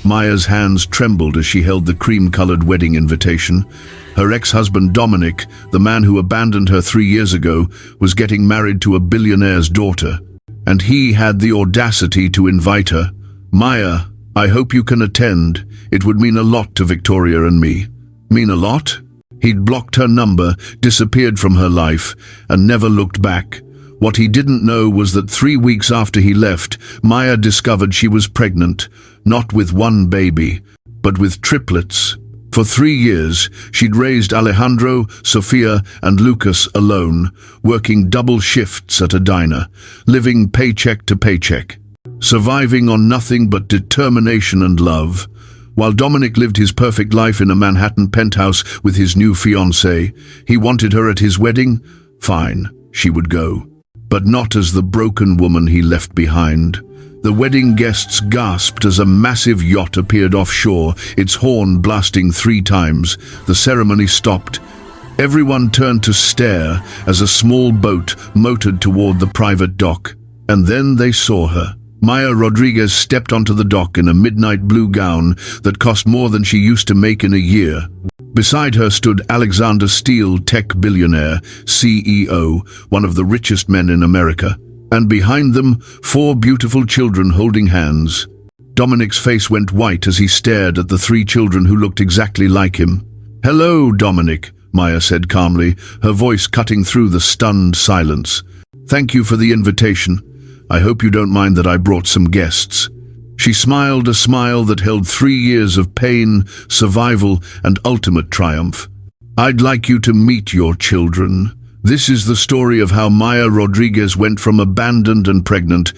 Maya's hands trembled as she held the cream-colored wedding invitation. Her ex-husband Dominic, the man who abandoned her 3 years ago, was getting married to a billionaire's daughter. And he had the audacity to invite her. "Maya, I hope you can attend. It would mean a lot to Victoria and me." Mean a lot? He'd blocked her number, disappeared from her life, and never looked back. What he didn't know was that 3 weeks after he left, Maya discovered she was pregnant, not with one baby, but with triplets. For 3 years, she'd raised Alejandro, Sofia, and Lucas alone, working double shifts at a diner, living paycheck to paycheck, surviving on nothing but determination and love. While Dominic lived his perfect life in a Manhattan penthouse with his new fiancée, he wanted her at his wedding. Fine, she would go. But not as the broken woman he left behind. The wedding guests gasped as a massive yacht appeared offshore, its horn blasting 3 times. The ceremony stopped. Everyone turned to stare as a small boat motored toward the private dock. And then they saw her. Maya Rodriguez stepped onto the dock in a midnight blue gown that cost more than she used to make in a year. Beside her stood Alexander Steele, tech billionaire, CEO, one of the richest men in America. And behind them, 4 beautiful children holding hands. Dominic's face went white as he stared at the 3 children who looked exactly like him. "Hello, Dominic," Maya said calmly, her voice cutting through the stunned silence. "Thank you for the invitation. I hope you don't mind that I brought some guests." She smiled a smile that held 3 years of pain, survival, and ultimate triumph. "I'd like you to meet your children." This is the story of how Maya Rodriguez went from abandoned and pregnant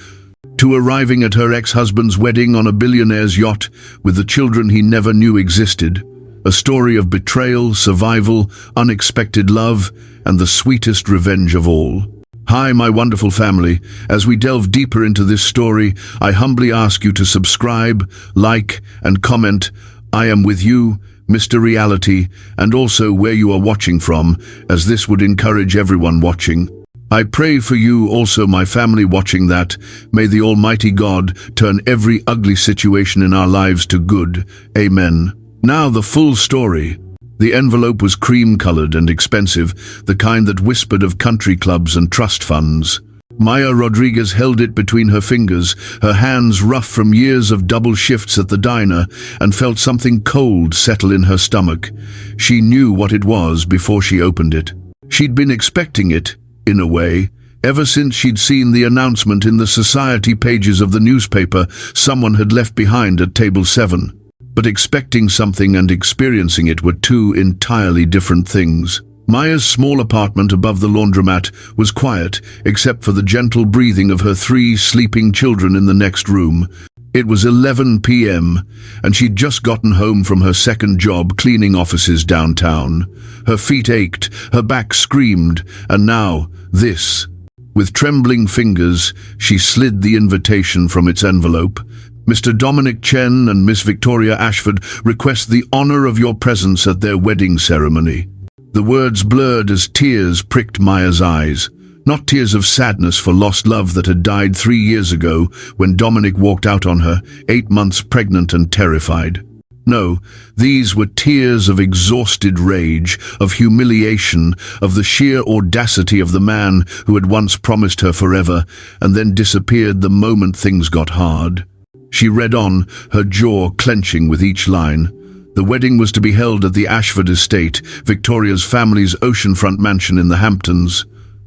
to arriving at her ex-husband's wedding on a billionaire's yacht with the children he never knew existed. A story of betrayal, survival, unexpected love, and the sweetest revenge of all. Hi, my wonderful family. As we delve deeper into this story, I humbly ask you to subscribe, like, and comment. I am with you, Mr. Reality, and also where you are watching from, as this would encourage everyone watching. I pray for you, also my family watching, that may the Almighty God turn every ugly situation in our lives to good. Amen. Now the full story. The envelope was cream-colored and expensive, the kind that whispered of country clubs and trust funds. Maya Rodriguez held it between her fingers, her hands rough from years of double shifts at the diner, and felt something cold settle in her stomach. She knew what it was before she opened it. She'd been expecting it, in a way, ever since she'd seen the announcement in the society pages of the newspaper someone had left behind at table 7. But expecting something and experiencing it were 2 entirely different things. Maya's small apartment above the laundromat was quiet, except for the gentle breathing of her 3 sleeping children in the next room. It was 11 p.m., and she'd just gotten home from her second job cleaning offices downtown. Her feet ached, her back screamed, and now, this. With trembling fingers, she slid the invitation from its envelope. "Mr. Dominic Chen and Miss Victoria Ashford request the honor of your presence at their wedding ceremony." The words blurred as tears pricked Maya's eyes. Not tears of sadness for lost love that had died 3 years ago when Dominic walked out on her, 8 months pregnant and terrified. No, these were tears of exhausted rage, of humiliation, of the sheer audacity of the man who had once promised her forever and then disappeared the moment things got hard. She read on, her jaw clenching with each line. The wedding was to be held at the Ashford estate, Victoria's family's oceanfront mansion in the Hamptons.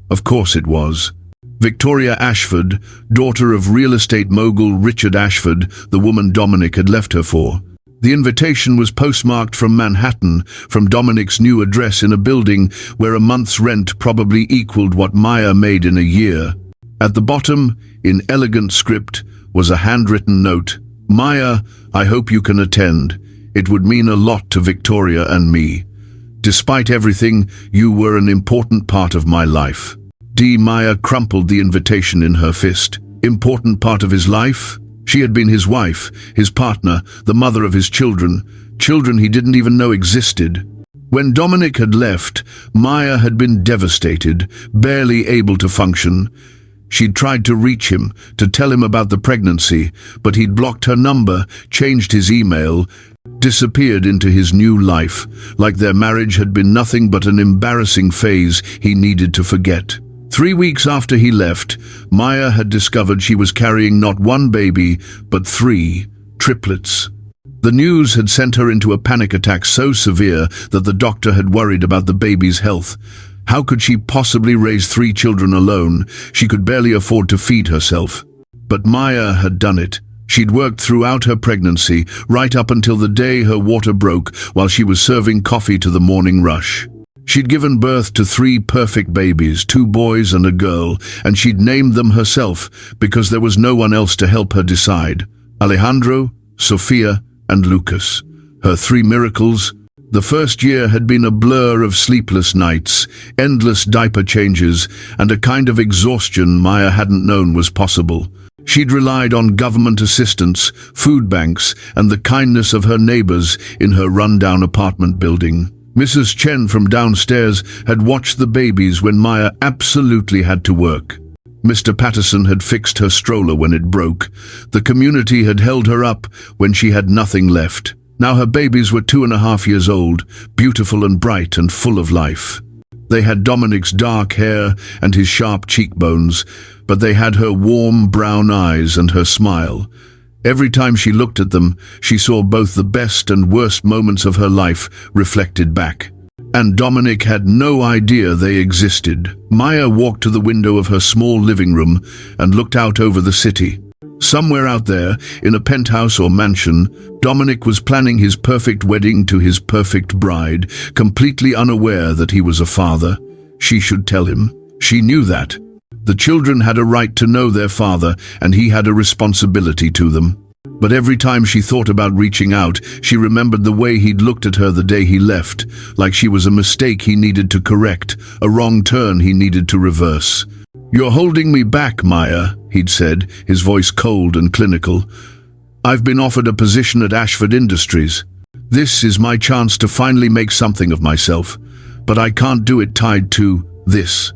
Of course it was. Victoria Ashford, daughter of real estate mogul Richard Ashford, the woman Dominic had left her for. The invitation was postmarked from Manhattan, from Dominic's new address in a building where a month's rent probably equaled what Maya made in a year. At the bottom, in elegant script, was a handwritten note. "Maya, I hope you can attend. It would mean a lot to Victoria and me. Despite everything, you were an important part of my life." Maya crumpled the invitation in her fist. Important part of his life? She had been his wife, his partner, the mother of his children, children he didn't even know existed. When Dominic had left, Maya had been devastated, barely able to function. She'd tried to reach him, to tell him about the pregnancy, but he'd blocked her number, changed his email, disappeared into his new life, like their marriage had been nothing but an embarrassing phase he needed to forget. 3 weeks after he left, Maya had discovered she was carrying not one baby, but 3 triplets. The news had sent her into a panic attack so severe that the doctor had worried about the baby's health. How could she possibly raise 3 children alone? She could barely afford to feed herself. But Maya had done it. She'd worked throughout her pregnancy, right up until the day her water broke while she was serving coffee to the morning rush. She'd given birth to 3 perfect babies, 2 boys and a girl, and she'd named them herself because there was no one else to help her decide. Alejandro, Sofia, and Lucas. Her 3 miracles. The first year had been a blur of sleepless nights, endless diaper changes, and a kind of exhaustion Maya hadn't known was possible. She'd relied on government assistance, food banks, and the kindness of her neighbors in her rundown apartment building. Mrs. Chen from downstairs had watched the babies when Maya absolutely had to work. Mr. Patterson had fixed her stroller when it broke. The community had held her up when she had nothing left. Now her babies were 2.5 years old, beautiful and bright and full of life. They had Dominic's dark hair and his sharp cheekbones, but they had her warm brown eyes and her smile. Every time she looked at them, she saw both the best and worst moments of her life reflected back. And Dominic had no idea they existed. Maya walked to the window of her small living room and looked out over the city. Somewhere out there, in a penthouse or mansion, Dominic was planning his perfect wedding to his perfect bride, completely unaware that he was a father. She should tell him. She knew that. The children had a right to know their father, and he had a responsibility to them. But every time she thought about reaching out, she remembered the way he'd looked at her the day he left, like she was a mistake he needed to correct, a wrong turn he needed to reverse. "You're holding me back, Maya," he'd said, his voice cold and clinical. "I've been offered a position at Ashford Industries. This is my chance to finally make something of myself. But I can't do it tied to this,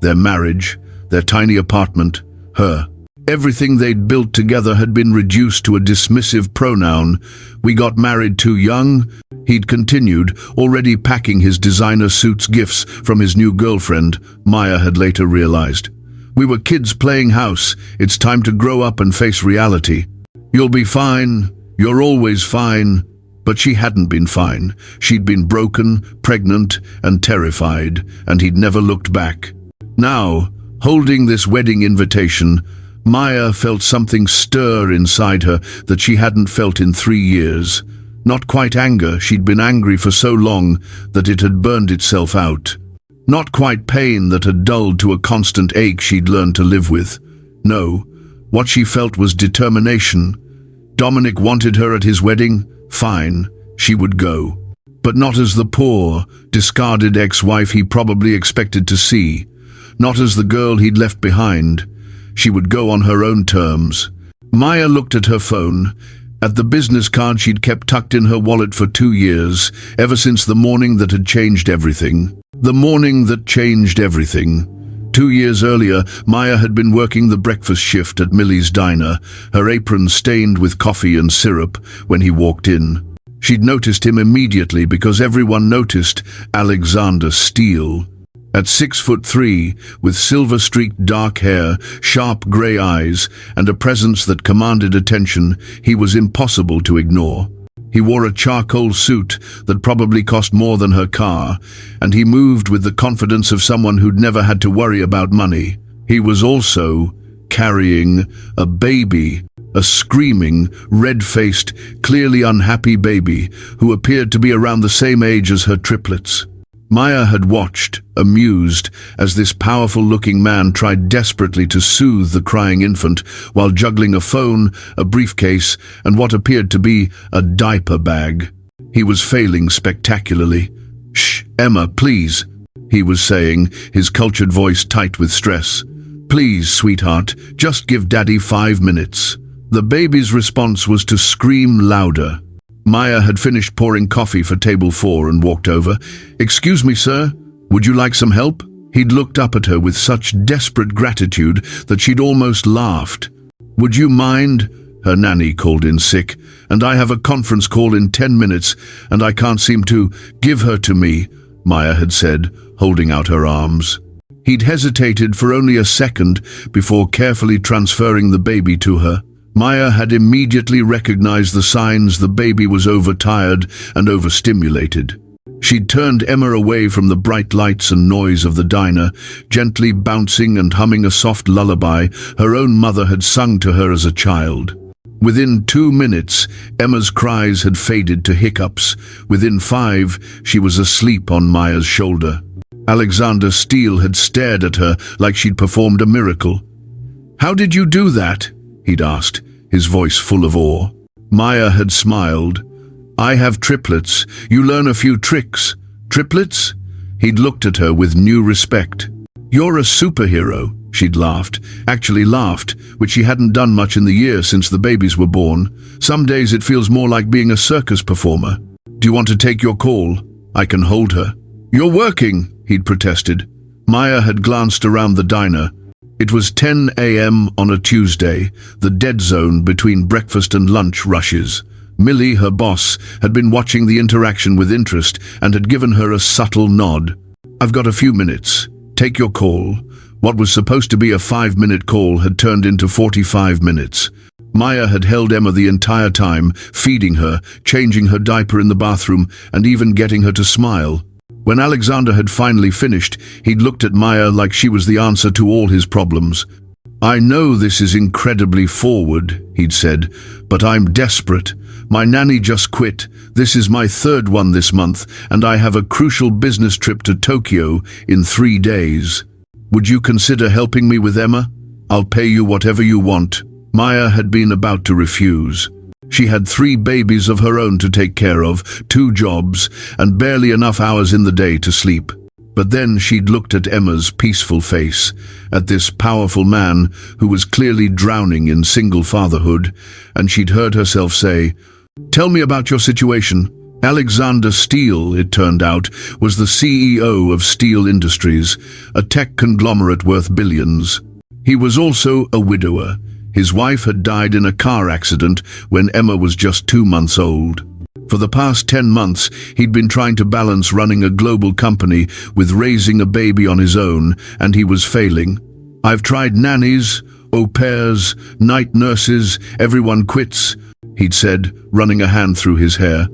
their marriage, their tiny apartment, her. Everything they'd built together had been reduced to a dismissive pronoun. We got married too young," he'd continued, already packing his designer suits gifts from his new girlfriend, Maya had later realized. "We were kids playing house. It's time to grow up and face reality. You'll be fine. You're always fine." But she hadn't been fine. She'd been broken, pregnant, and terrified, and he'd never looked back. Now, holding this wedding invitation, Maya felt something stir inside her that she hadn't felt in 3 years. Not quite anger, she'd been angry for so long that it had burned itself out. Not quite pain that had dulled to a constant ache she'd learned to live with. No, what she felt was determination. Dominic wanted her at his wedding. Fine, she would go. But not as the poor, discarded ex-wife he probably expected to see. Not as the girl he'd left behind. She would go on her own terms. Maya looked at her phone, at the business card she'd kept tucked in her wallet for 2 years, ever since the morning that had changed everything. The morning that changed everything. 2 years earlier, Maya had been working the breakfast shift at Millie's diner, her apron stained with coffee and syrup, when he walked in. She'd noticed him immediately because everyone noticed Alexander Steele. At 6'3", with silver-streaked dark hair, sharp grey eyes, and a presence that commanded attention, he was impossible to ignore. He wore a charcoal suit that probably cost more than her car, and he moved with the confidence of someone who'd never had to worry about money. He was also carrying a baby, a screaming, red-faced, clearly unhappy baby who appeared to be around the same age as her triplets. Maya had watched, amused, as this powerful-looking man tried desperately to soothe the crying infant while juggling a phone, a briefcase, and what appeared to be a diaper bag. He was failing spectacularly. "Shh, Emma, please," he was saying, his cultured voice tight with stress. "Please, sweetheart, just give Daddy 5 minutes." The baby's response was to scream louder. Maya had finished pouring coffee for table 4 and walked over. "Excuse me, sir, would you like some help?" He'd looked up at her with such desperate gratitude that she'd almost laughed. "Would you mind?" Her nanny called in sick, "and I have a conference call in 10 minutes, and I can't seem to give her to me," Maya had said, holding out her arms. He'd hesitated for only a second before carefully transferring the baby to her. Maya had immediately recognized the signs the baby was overtired and overstimulated. She'd turned Emma away from the bright lights and noise of the diner, gently bouncing and humming a soft lullaby her own mother had sung to her as a child. Within 2 minutes, Emma's cries had faded to hiccups. Within 5, she was asleep on Maya's shoulder. Alexander Steele had stared at her like she'd performed a miracle. "How did you do that?" he'd asked, his voice full of awe. Maya had smiled. "I have triplets. You learn a few tricks." "Triplets?" He'd looked at her with new respect. "You're a superhero," she'd laughed, actually laughed, which she hadn't done much in the year since the babies were born. "Some days it feels more like being a circus performer. Do you want to take your call? I can hold her." "You're working," he'd protested. Maya had glanced around the diner. It was 10 a.m. on a Tuesday, the dead zone between breakfast and lunch rushes. Millie, her boss, had been watching the interaction with interest and had given her a subtle nod. "I've got a few minutes. Take your call." What was supposed to be a 5-minute call had turned into 45 minutes. Maya had held Emma the entire time, feeding her, changing her diaper in the bathroom, and even getting her to smile. When Alexander had finally finished, he'd looked at Maya like she was the answer to all his problems. "I know this is incredibly forward," he'd said, "but I'm desperate. My nanny just quit. This is my 3rd one this month, and I have a crucial business trip to Tokyo in 3 days. Would you consider helping me with Emma? I'll pay you whatever you want." Maya had been about to refuse. She had 3 babies of her own to take care of, 2 jobs, and barely enough hours in the day to sleep. But then she'd looked at Emma's peaceful face, at this powerful man who was clearly drowning in single fatherhood, and she'd heard herself say, "Tell me about your situation." Alexander Steele, it turned out, was the CEO of Steele Industries, a tech conglomerate worth billions. He was also a widower. His wife had died in a car accident when Emma was just 2 months old. For the past 10 months, he'd been trying to balance running a global company with raising a baby on his own, and he was failing. "I've tried nannies, au pairs, night nurses, everyone quits," he'd said, running a hand through his hair.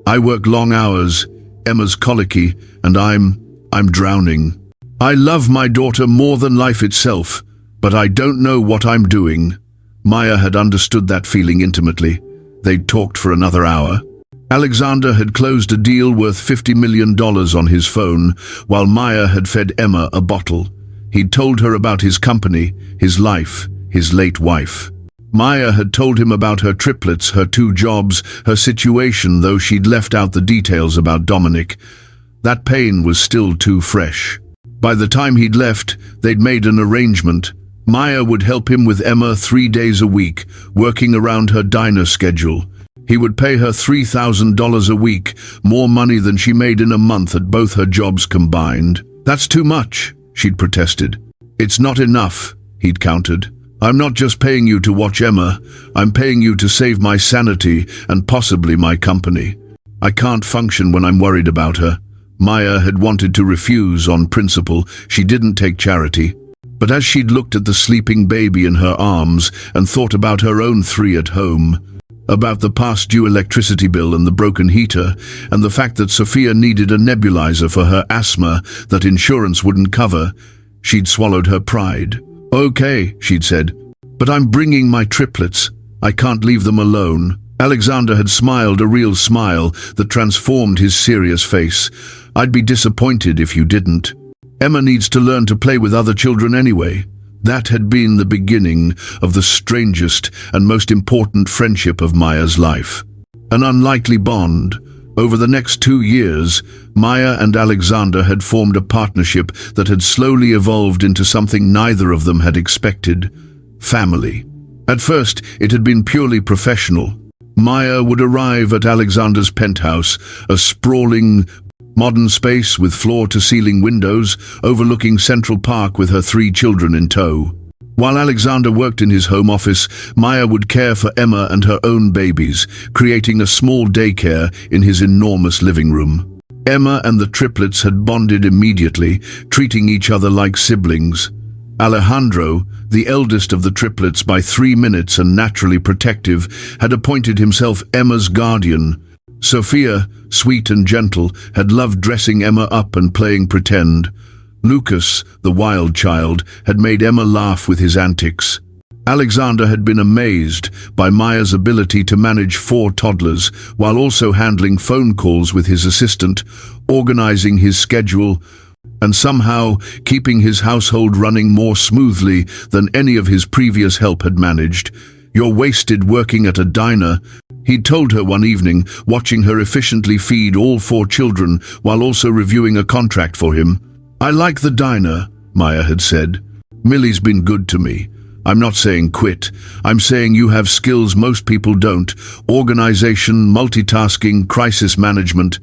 "I work long hours, Emma's colicky, and I'm drowning. I love my daughter more than life itself, but I don't know what I'm doing." Maya had understood that feeling intimately. They'd talked for another hour. Alexander had closed a deal worth $50 million on his phone, while Maya had fed Emma a bottle. He'd told her about his company, his life, his late wife. Maya had told him about her triplets, her 2 jobs, her situation, though she'd left out the details about Dominic. That pain was still too fresh. By the time he'd left, they'd made an arrangement. Maya would help him with Emma 3 days a week, working around her diner schedule. He would pay her $3,000 a week, more money than she made in a month at both her jobs combined. "That's too much," she'd protested. "It's not enough," he'd countered. "I'm not just paying you to watch Emma, I'm paying you to save my sanity and possibly my company. I can't function when I'm worried about her." Maya had wanted to refuse on principle. She didn't take charity. But as she'd looked at the sleeping baby in her arms and thought about her own 3 at home, about the past due electricity bill and the broken heater, and the fact that Sophia needed a nebulizer for her asthma that insurance wouldn't cover, she'd swallowed her pride. "Okay," she'd said, "but I'm bringing my triplets. I can't leave them alone." Alexander had smiled, a real smile that transformed his serious face. "I'd be disappointed if you didn't. Emma needs to learn to play with other children anyway." That had been the beginning of the strangest and most important friendship of Maya's life. An unlikely bond. Over the next 2 years, Maya and Alexander had formed a partnership that had slowly evolved into something neither of them had expected: family. At first, it had been purely professional. Maya would arrive at Alexander's penthouse, a sprawling, Modern space with floor-to-ceiling windows overlooking Central Park with her 3 children in tow. While Alexander worked in his home office, Maya would care for Emma and her own babies, creating a small daycare in his enormous living room. Emma and the triplets had bonded immediately, treating each other like siblings. Alejandro, the eldest of the triplets by 3 minutes and naturally protective, had appointed himself Emma's guardian. Sophia, sweet and gentle, had loved dressing Emma up and playing pretend. Lucas, the wild child, had made Emma laugh with his antics. Alexander had been amazed by Maya's ability to manage 4 toddlers while also handling phone calls with his assistant, organizing his schedule, and somehow keeping his household running more smoothly than any of his previous help had managed. "You're wasted working at a diner," he'd told her one evening, watching her efficiently feed all 4 children while also reviewing a contract for him. "I like the diner," Maya had said. "Millie's been good to me. I'm not saying quit. I'm saying you have skills most people don't. Organization, multitasking, crisis management.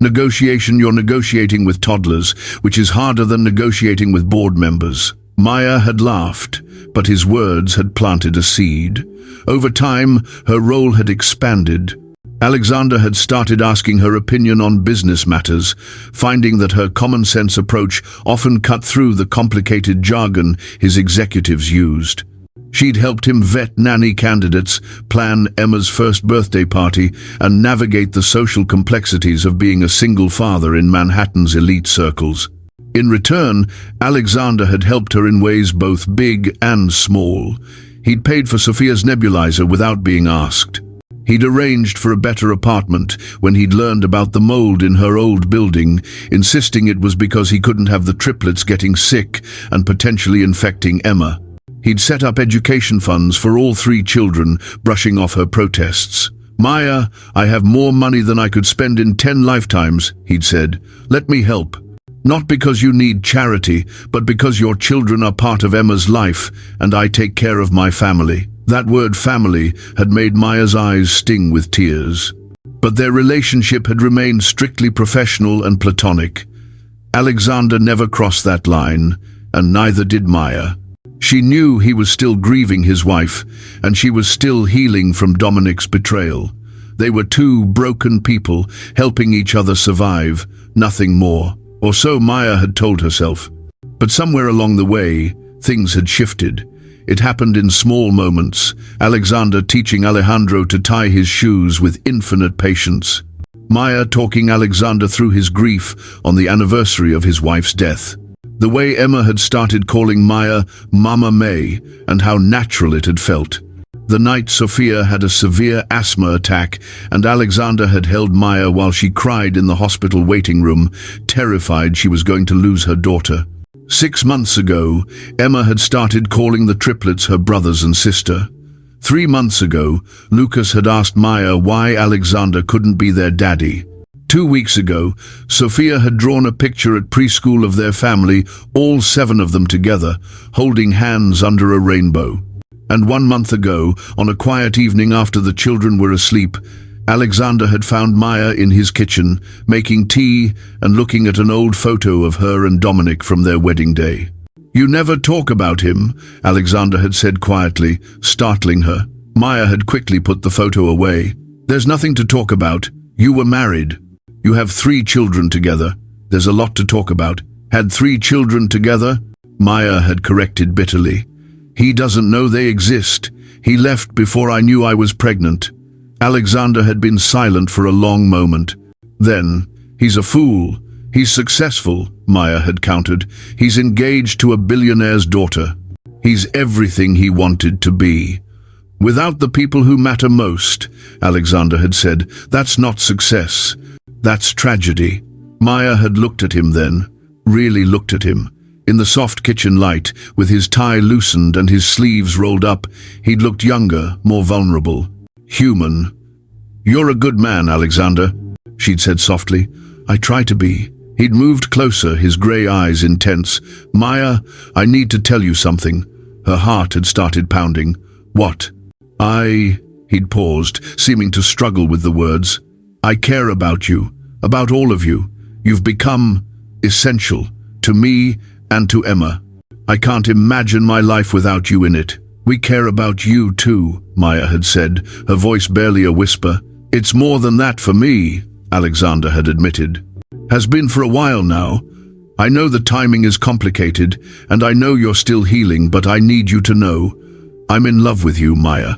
Negotiation, you're negotiating with toddlers, which is harder than negotiating with board members." Maya had laughed, but his words had planted a seed. Over time, her role had expanded. Alexander had started asking her opinion on business matters, finding that her common-sense approach often cut through the complicated jargon his executives used. She'd helped him vet nanny candidates, plan Emma's first birthday party, and navigate the social complexities of being a single father in Manhattan's elite circles. In return, Alexander had helped her in ways both big and small. He'd paid for Sophia's nebulizer without being asked. He'd arranged for a better apartment when he'd learned about the mold in her old building, insisting it was because he couldn't have the triplets getting sick and potentially infecting Emma. He'd set up education funds for all 3 children, brushing off her protests. "Maya, I have more money than I could spend in 10 lifetimes, he'd said. "Let me help. Not because you need charity, but because your children are part of Emma's life, and I take care of my family." That word family had made Maya's eyes sting with tears. But their relationship had remained strictly professional and platonic. Alexander never crossed that line, and neither did Maya. She knew he was still grieving his wife, and she was still healing from Dominic's betrayal. They were 2 broken people helping each other survive, nothing more. Or so Maya had told herself. But somewhere along the way, things had shifted. It happened in small moments, Alexander teaching Alejandro to tie his shoes with infinite patience. Maya talking Alexander through his grief on the anniversary of his wife's death. The way Emma had started calling Maya Mama May, and how natural it had felt. The night Sophia had a severe asthma attack and Alexander had held Maya while she cried in the hospital waiting room, terrified she was going to lose her daughter. 6 months ago, Emma had started calling the triplets her brothers and sister. 3 months ago, Lucas had asked Maya why Alexander couldn't be their daddy. 2 weeks ago, Sophia had drawn a picture at preschool of their family, all 7 of them together, holding hands under a rainbow. And 1 month ago, on a quiet evening after the children were asleep, Alexander had found Maya in his kitchen, making tea and looking at an old photo of her and Dominic from their wedding day. "You never talk about him," Alexander had said quietly, startling her. Maya had quickly put the photo away. "There's nothing to talk about. You were married. You have 3 children together. There's a lot to talk about." "Had 3 children together?" Maya had corrected bitterly. "He doesn't know they exist. He left before I knew I was pregnant." Alexander had been silent for a long moment. Then, "He's a fool. He's successful," Maya had countered. "He's engaged to a billionaire's daughter. He's everything he wanted to be. Without the people who matter most," Alexander had said. "That's not success. That's tragedy." Maya had looked at him then, really looked at him. In the soft kitchen light, with his tie loosened and his sleeves rolled up, he'd looked younger, more vulnerable. Human. "You're a good man, Alexander," she'd said softly. "I try to be." He'd moved closer, his grey eyes intense. "Maya, I need to tell you something." Her heart had started pounding. "What?" He'd paused, seeming to struggle with the words. "I care about you, about all of you. You've become essential to me and to Emma. I can't imagine my life without you in it. We care about you too, Maya had said, her voice barely a whisper. It's more than that for me, Alexander had admitted. Has been for a while now. I know the timing is complicated, and I know you're still healing, but I need you to know, I'm in love with you, Maya.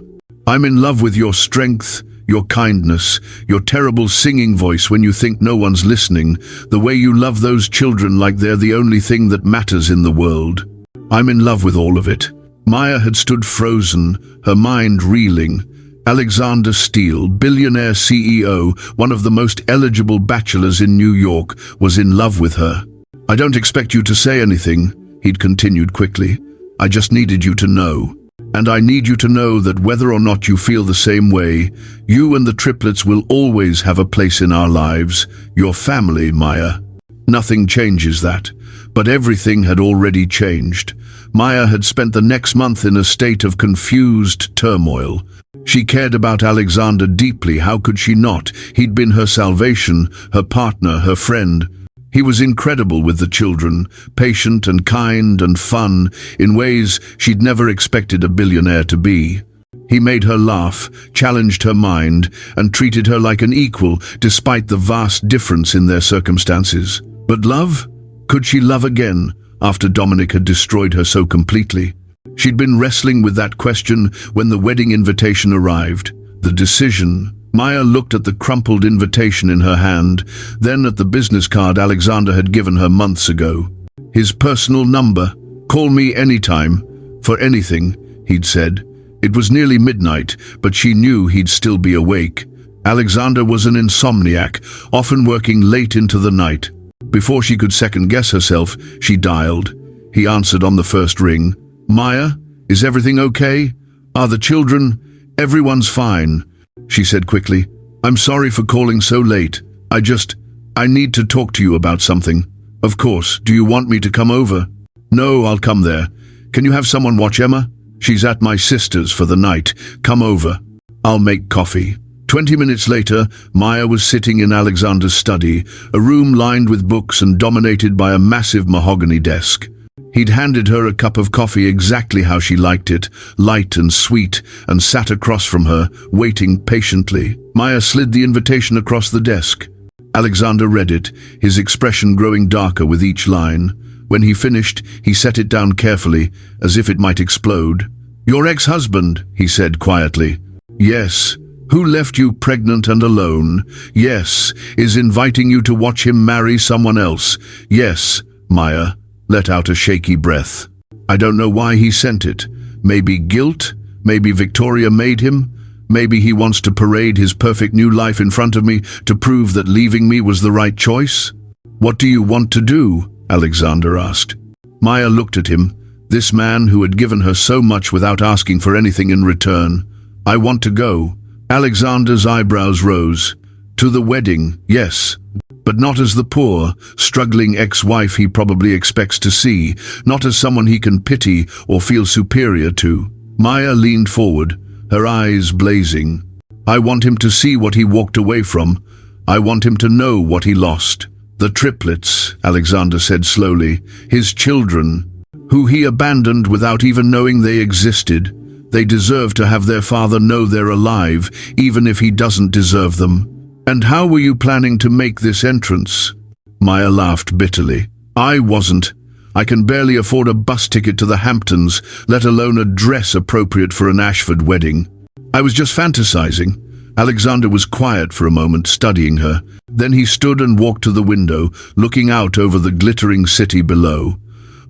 I'm in love with your strength, your kindness, your terrible singing voice when you think no one's listening, the way you love those children like they're the only thing that matters in the world. I'm in love with all of it. Maya had stood frozen, her mind reeling. Alexander Steele, billionaire CEO, one of the most eligible bachelors in New York, was in love with her. I don't expect you to say anything, he'd continued quickly. I just needed you to know. And I need you to know that whether or not you feel the same way, you and the triplets will always have a place in our lives, your family, Maya. Nothing changes that, but everything had already changed. Maya had spent the next month in a state of confused turmoil. She cared about Alexander deeply, how could she not? He'd been her salvation, her partner, her friend. He was incredible with the children, patient and kind and fun, in ways she'd never expected a billionaire to be. He made her laugh, challenged her mind, and treated her like an equal, despite the vast difference in their circumstances. But love? Could she love again, after Dominic had destroyed her so completely? She'd been wrestling with that question when the wedding invitation arrived. The decision. Maya looked at the crumpled invitation in her hand, then at the business card Alexander had given her months ago. His personal number. Call me anytime, for anything, he'd said. It was nearly midnight, but she knew he'd still be awake. Alexander was an insomniac, often working late into the night. Before she could second-guess herself, she dialed. He answered on the first ring. Maya, is everything okay? Are the children? Everyone's fine, she said quickly. I'm sorry for calling so late. I need to talk to you about something. Of course, do you want me to come over? No, I'll come there. Can you have someone watch Emma? She's at my sister's for the night. Come over. I'll make coffee. 20 minutes later, Maya was sitting in Alexander's study, a room lined with books and dominated by a massive mahogany desk. He'd handed her a cup of coffee exactly how she liked it, light and sweet, and sat across from her, waiting patiently. Maya slid the invitation across the desk. Alexander read it, his expression growing darker with each line. When he finished, he set it down carefully, as if it might explode. Your ex-husband, he said quietly. Yes. Who left you pregnant and alone? Yes. Is inviting you to watch him marry someone else? Yes. Maya let out a shaky breath. I don't know why he sent it. Maybe guilt? Maybe Victoria made him? Maybe he wants to parade his perfect new life in front of me to prove that leaving me was the right choice? What do you want to do? Alexander asked. Maya looked at him, this man who had given her so much without asking for anything in return. I want to go. Alexander's eyebrows rose. To the wedding, yes. But not as the poor, struggling ex-wife he probably expects to see, not as someone he can pity or feel superior to. Maya leaned forward, her eyes blazing. I want him to see what he walked away from. I want him to know what he lost. The triplets, Alexander said slowly, his children, who he abandoned without even knowing they existed. They deserve to have their father know they're alive, even if he doesn't deserve them. And how were you planning to make this entrance? Maya laughed bitterly. I wasn't. I can barely afford a bus ticket to the Hamptons, let alone a dress appropriate for an Ashford wedding. I was just fantasizing. Alexander was quiet for a moment, studying her. Then he stood and walked to the window, looking out over the glittering city below.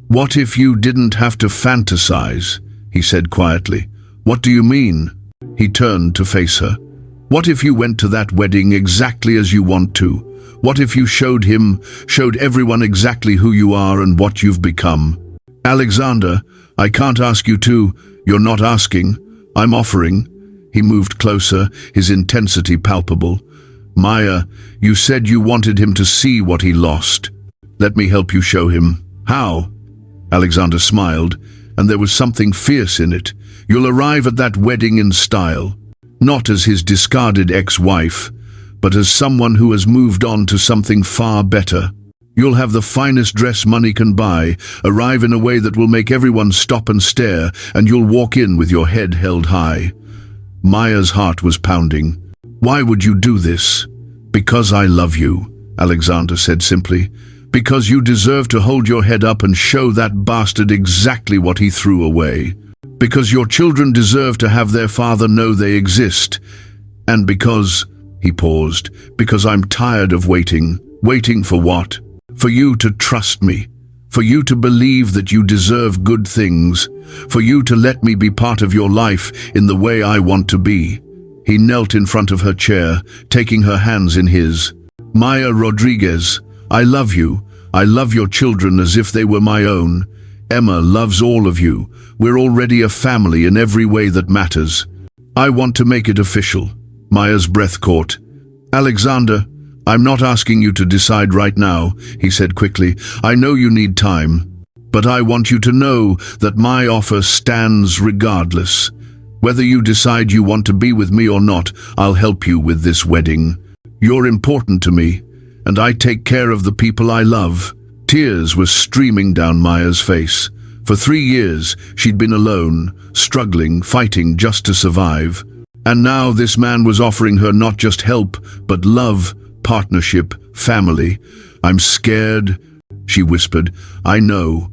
What if you didn't have to fantasize? He said quietly. What do you mean? He turned to face her. What if you went to that wedding exactly as you want to? What if you showed everyone exactly who you are and what you've become? Alexander, I can't ask you to. You're not asking. I'm offering. He moved closer, his intensity palpable. Maya, you said you wanted him to see what he lost. Let me help you show him. How? Alexander smiled, and there was something fierce in it. You'll arrive at that wedding in style. Not as his discarded ex-wife, but as someone who has moved on to something far better. You'll have the finest dress money can buy, arrive in a way that will make everyone stop and stare, and you'll walk in with your head held high. Maya's heart was pounding. Why would you do this? Because I love you, Alexander said simply. Because you deserve to hold your head up and show that bastard exactly what he threw away. Because your children deserve to have their father know they exist. And because, he paused, because I'm tired of waiting. Waiting for what? For you to trust me. For you to believe that you deserve good things. For you to let me be part of your life in the way I want to be. He knelt in front of her chair, taking her hands in his. Maya Rodriguez, I love you. I love your children as if they were my own. Emma loves all of you. We're already a family in every way that matters. I want to make it official. Maya's breath caught. Alexander, I'm not asking you to decide right now, he said quickly. I know you need time. But I want you to know that my offer stands regardless. Whether you decide you want to be with me or not, I'll help you with this wedding. You're important to me, and I take care of the people I love. Tears were streaming down Maya's face. For 3 years, she'd been alone, struggling, fighting just to survive. And now this man was offering her not just help, but love, partnership, family. I'm scared, she whispered. I know.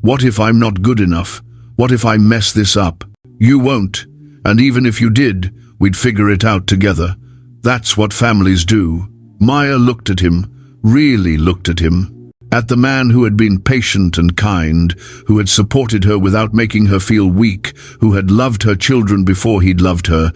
What if I'm not good enough? What if I mess this up? You won't. And even if you did, we'd figure it out together. That's what families do. Maya looked at him, really looked at him. At the man who had been patient and kind, who had supported her without making her feel weak, who had loved her children before he'd loved her,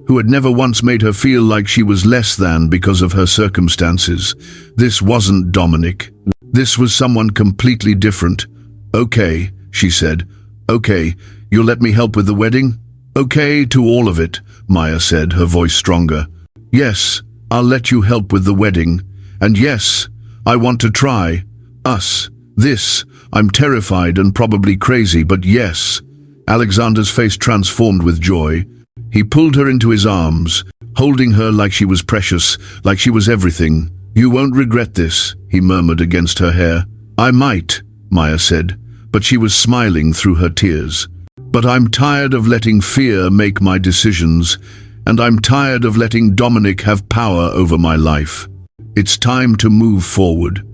who had never once made her feel like she was less than because of her circumstances. This wasn't Dominic. This was someone completely different. Okay, she said. Okay, you'll let me help with the wedding? Okay to all of it, Maya said, her voice stronger. Yes, I'll let you help with the wedding. And yes, I want to try. Us. This. I'm terrified and probably crazy, but yes. Alexander's face transformed with joy. He pulled her into his arms, holding her like she was precious, like she was everything. You won't regret this, he murmured against her hair. I might, Maya said, but she was smiling through her tears. But I'm tired of letting fear make my decisions, and I'm tired of letting Dominic have power over my life. It's time to move forward.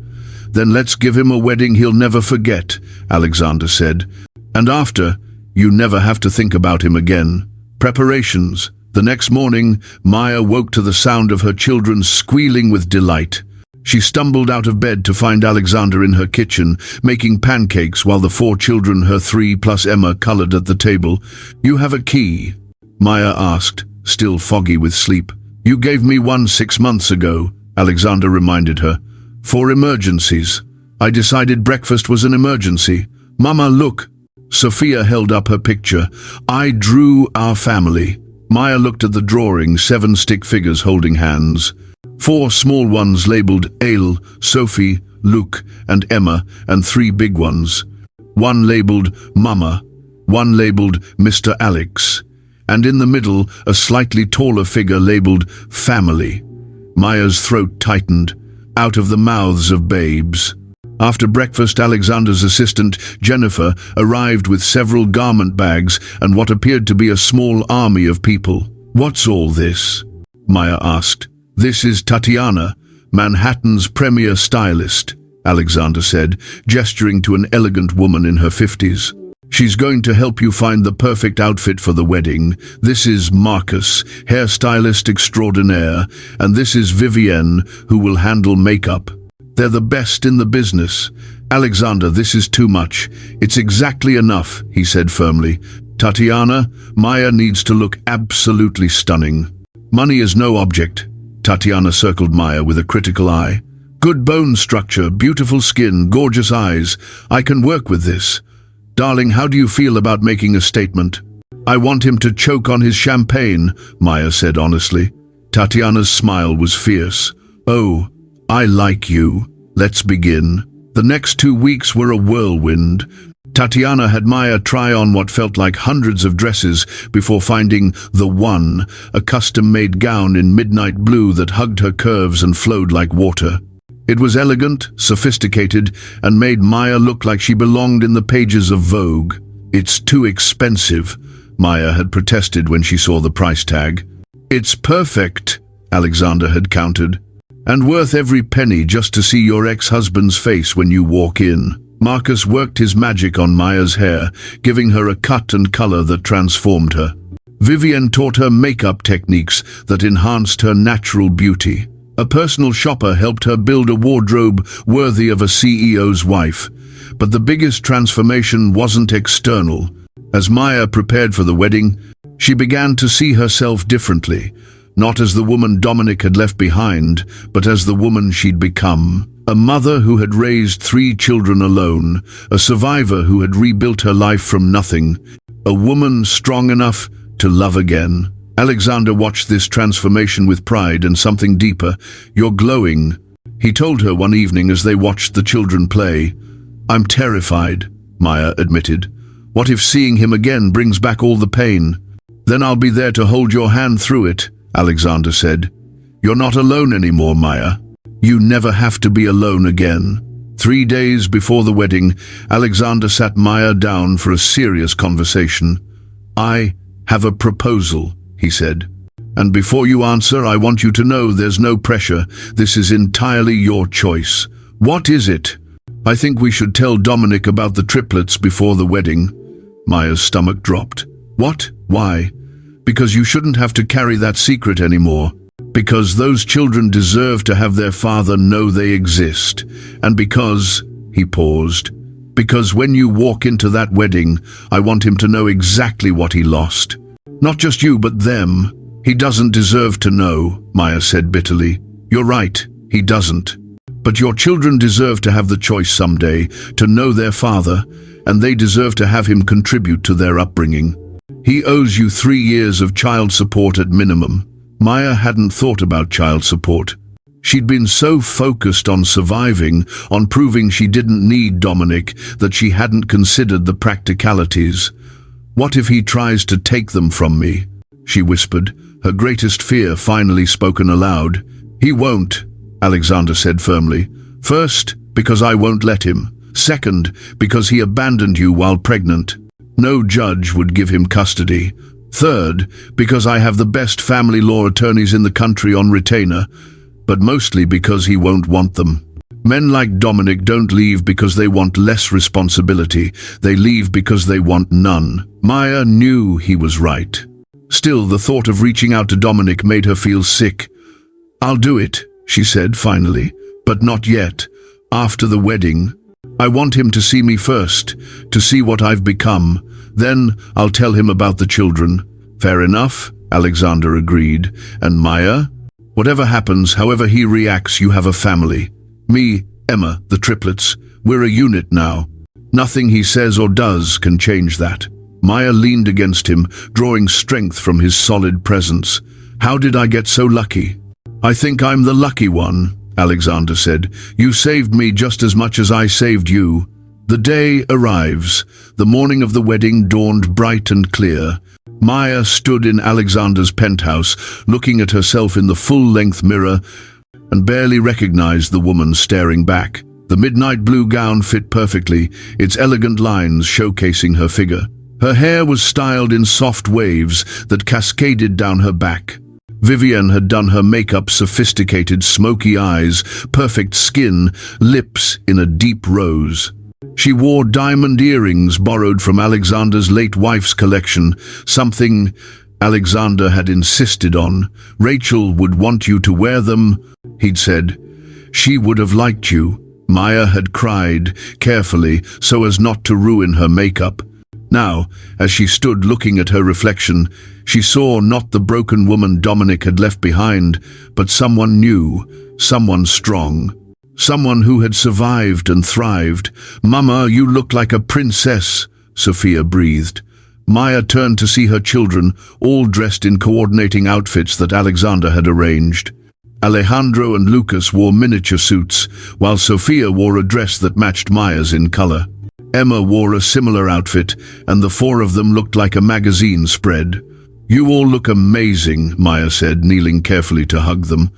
Then let's give him a wedding he'll never forget, Alexander said. And after, you never have to think about him again. Preparations. The next morning, Maya woke to the sound of her children squealing with delight. She stumbled out of bed to find Alexander in her kitchen, making pancakes while the 4 children, her 3 plus Emma, colored at the table. You have a key? Maya asked, still foggy with sleep. You gave me one 6 months ago, Alexander reminded her. For emergencies. I decided breakfast was an emergency. Mama, look. Sophia held up her picture. I drew our family. Maya looked at the drawing, 7 stick figures holding hands. 4 small ones labeled Ale, Sophie, Luke, and Emma, and 3 big ones. 1 labeled Mama, 1 labeled Mr. Alex, and in the middle a slightly taller figure labeled Family. Maya's throat tightened. Out of the mouths of babes. After breakfast, Alexander's assistant, Jennifer, arrived with several garment bags and what appeared to be a small army of people. What's all this? Maya asked. This is Tatiana, Manhattan's premier stylist, Alexander said, gesturing to an elegant woman in her 50s. She's going to help you find the perfect outfit for the wedding. This is Marcus, hairstylist extraordinaire, and this is Vivienne, who will handle makeup. They're the best in the business. Alexander, this is too much. It's exactly enough, he said firmly. Tatiana, Maya needs to look absolutely stunning. Money is no object. Tatiana circled Maya with a critical eye. Good bone structure, beautiful skin, gorgeous eyes. I can work with this. Darling, how do you feel about making a statement? I want him to choke on his champagne, Maya said honestly. Tatiana's smile was fierce. Oh, I like you. Let's begin. The next 2 weeks were a whirlwind. Tatiana had Maya try on what felt like hundreds of dresses before finding the one, a custom-made gown in midnight blue that hugged her curves and flowed like water. It was elegant, sophisticated, and made Maya look like she belonged in the pages of Vogue. "It's too expensive," Maya had protested when she saw the price tag. "It's perfect," Alexander had countered, "and worth every penny just to see your ex-husband's face when you walk in." Marcus worked his magic on Maya's hair, giving her a cut and color that transformed her. Vivienne taught her makeup techniques that enhanced her natural beauty. A personal shopper helped her build a wardrobe worthy of a CEO's wife. But the biggest transformation wasn't external. As Maya prepared for the wedding, she began to see herself differently, not as the woman Dominic had left behind, but as the woman she'd become. A mother who had raised 3 children alone, a survivor who had rebuilt her life from nothing, a woman strong enough to love again. Alexander watched this transformation with pride and something deeper. "You're glowing," he told her one evening as they watched the children play. "I'm terrified," Maya admitted. "What if seeing him again brings back all the pain?" "Then I'll be there to hold your hand through it," Alexander said. "You're not alone anymore, Maya. You never have to be alone again." 3 days before the wedding, Alexander sat Maya down for a serious conversation. "I have a proposal," he said. "And before you answer, I want you to know there's no pressure. This is entirely your choice." "What is it?" "I think we should tell Dominic about the triplets before the wedding." Maya's stomach dropped. "What? Why?" "Because you shouldn't have to carry that secret anymore. Because those children deserve to have their father know they exist. And because," he paused, "because when you walk into that wedding, I want him to know exactly what he lost. Not just you, but them. He doesn't deserve to know," Maya said bitterly. "You're right, he doesn't. But your children deserve to have the choice someday to know their father, and they deserve to have him contribute to their upbringing. He owes you 3 years of child support at minimum." Maya hadn't thought about child support. She'd been so focused on surviving, on proving she didn't need Dominic, that she hadn't considered the practicalities. "What if he tries to take them from me?" she whispered, her greatest fear finally spoken aloud. "He won't," Alexander said firmly. "First, because I won't let him. Second, because he abandoned you while pregnant. No judge would give him custody. Third, because I have the best family law attorneys in the country on retainer, but mostly because he won't want them. Men like Dominic don't leave because they want less responsibility. They leave because they want none." Maya knew he was right. Still, the thought of reaching out to Dominic made her feel sick. "I'll do it," she said finally, "but not yet. After the wedding. I want him to see me first, to see what I've become. Then I'll tell him about the children." "Fair enough," Alexander agreed. "And Maya? Whatever happens, however he reacts, you have a family. Me, Emma, the triplets. We're a unit now. Nothing he says or does can change that." Maya leaned against him, drawing strength from his solid presence. "How did I get so lucky?" "I think I'm the lucky one," Alexander said. "You saved me just as much as I saved you." The day arrives. The morning of the wedding dawned bright and clear. Maya stood in Alexander's penthouse, looking at herself in the full-length mirror, and barely recognized the woman staring back. The midnight blue gown fit perfectly, its elegant lines showcasing her figure. Her hair was styled in soft waves that cascaded down her back. Vivienne had done her makeup, sophisticated smoky eyes, perfect skin, lips in a deep rose. She wore diamond earrings borrowed from Alexander's late wife's collection, something Alexander had insisted on. "Rachel would want you to wear them," he'd said. "She would have liked you," Maya had cried, carefully, so as not to ruin her makeup. Now, as she stood looking at her reflection, she saw not the broken woman Dominic had left behind, but someone new, someone strong. Someone who had survived and thrived. "Mama, you look like a princess," Sophia breathed. Maya turned to see her children, all dressed in coordinating outfits that Alexander had arranged. Alejandro and Lucas wore miniature suits, while Sophia wore a dress that matched Maya's in color. Emma wore a similar outfit, and the four of them looked like a magazine spread. "You all look amazing," Maya said, kneeling carefully to hug them.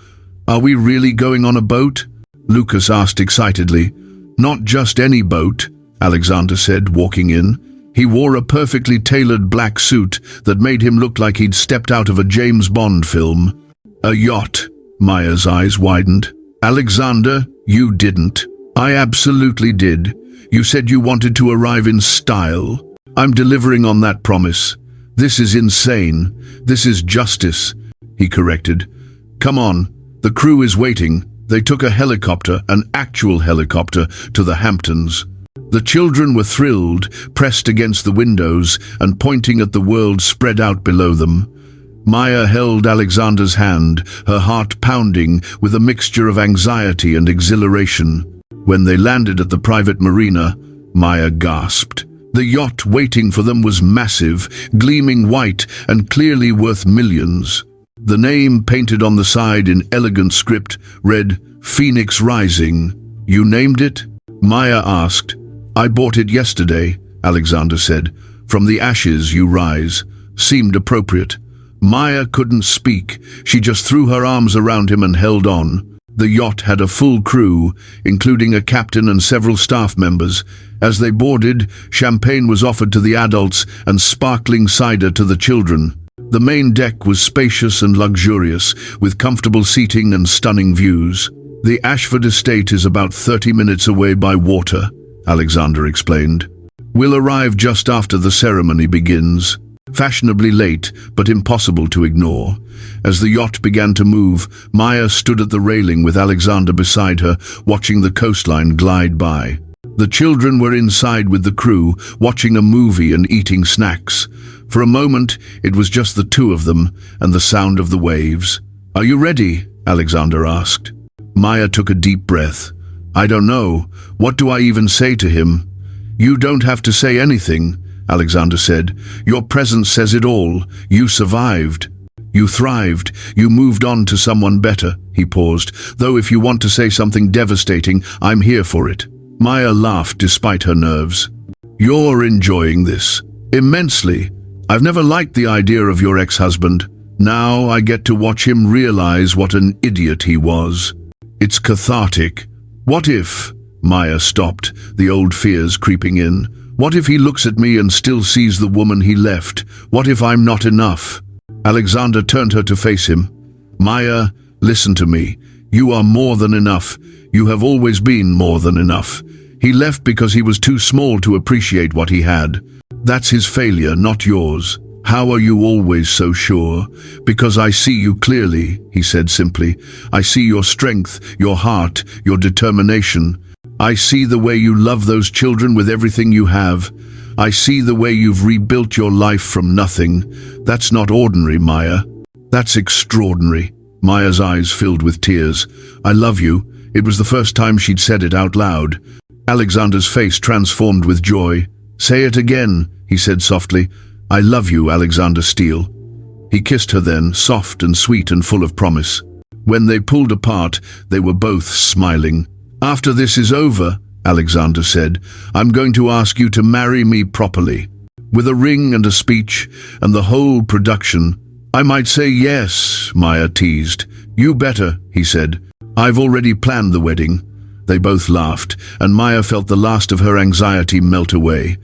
"Are we really going on a boat?" Lucas asked excitedly. "Not just any boat," Alexander said, walking in. He wore a perfectly tailored black suit that made him look like he'd stepped out of a James Bond film. "A yacht." Maya's eyes widened. "Alexander, you didn't." "I absolutely did. You said you wanted to arrive in style. I'm delivering on that promise. This is insane. This is justice," he corrected. "Come on, the crew is waiting." They took a helicopter, an actual helicopter, to the Hamptons. The children were thrilled, pressed against the windows and pointing at the world spread out below them. Maya held Alexander's hand, her heart pounding with a mixture of anxiety and exhilaration. When they landed at the private marina, Maya gasped. The yacht waiting for them was massive, gleaming white and clearly worth millions. The name painted on the side in elegant script read, "Phoenix Rising." "You named it?" Maya asked. "I bought it yesterday," Alexander said. "From the ashes you rise." Seemed appropriate. Maya couldn't speak. She just threw her arms around him and held on. The yacht had a full crew, including a captain and several staff members. As they boarded, champagne was offered to the adults and sparkling cider to the children. The main deck was spacious and luxurious, with comfortable seating and stunning views. "The Ashford estate is about 30 minutes away by water," Alexander explained. "We'll arrive just after the ceremony begins." Fashionably late, but impossible to ignore. As the yacht began to move, Maya stood at the railing with Alexander beside her, watching the coastline glide by. The children were inside with the crew, watching a movie and eating snacks. For a moment, it was just the two of them and the sound of the waves. "Are you ready?" Alexander asked. Maya took a deep breath. "I don't know. What do I even say to him?" "You don't have to say anything," Alexander said. "Your presence says it all. You survived. You thrived. You moved on to someone better." He paused. "Though if you want to say something devastating, I'm here for it." Maya laughed despite her nerves. "You're enjoying this." "Immensely. I've never liked the idea of your ex-husband. Now I get to watch him realize what an idiot he was. It's cathartic." "What if—" Maya stopped, the old fears creeping in. "What if he looks at me and still sees the woman he left? What if I'm not enough?" Alexander turned her to face him. "Maya, listen to me. You are more than enough. You have always been more than enough. He left because he was too small to appreciate what he had. That's his failure, not yours." "How are you always so sure?" "Because I see you clearly," he said simply. "I see your strength, your heart, your determination. I see the way you love those children with everything you have. I see the way you've rebuilt your life from nothing. That's not ordinary, Maya. That's extraordinary." Maya's eyes filled with tears. "I love you." It was the first time she'd said it out loud. Alexander's face transformed with joy. "Say it again," he said softly. "I love you, Alexander Steele." He kissed her then, soft and sweet and full of promise. When they pulled apart, they were both smiling. "After this is over," Alexander said, "I'm going to ask you to marry me properly. With a ring and a speech, and the whole production." "I might say yes," Maya teased. "You better," he said. "I've already planned the wedding." They both laughed, and Maya felt the last of her anxiety melt away.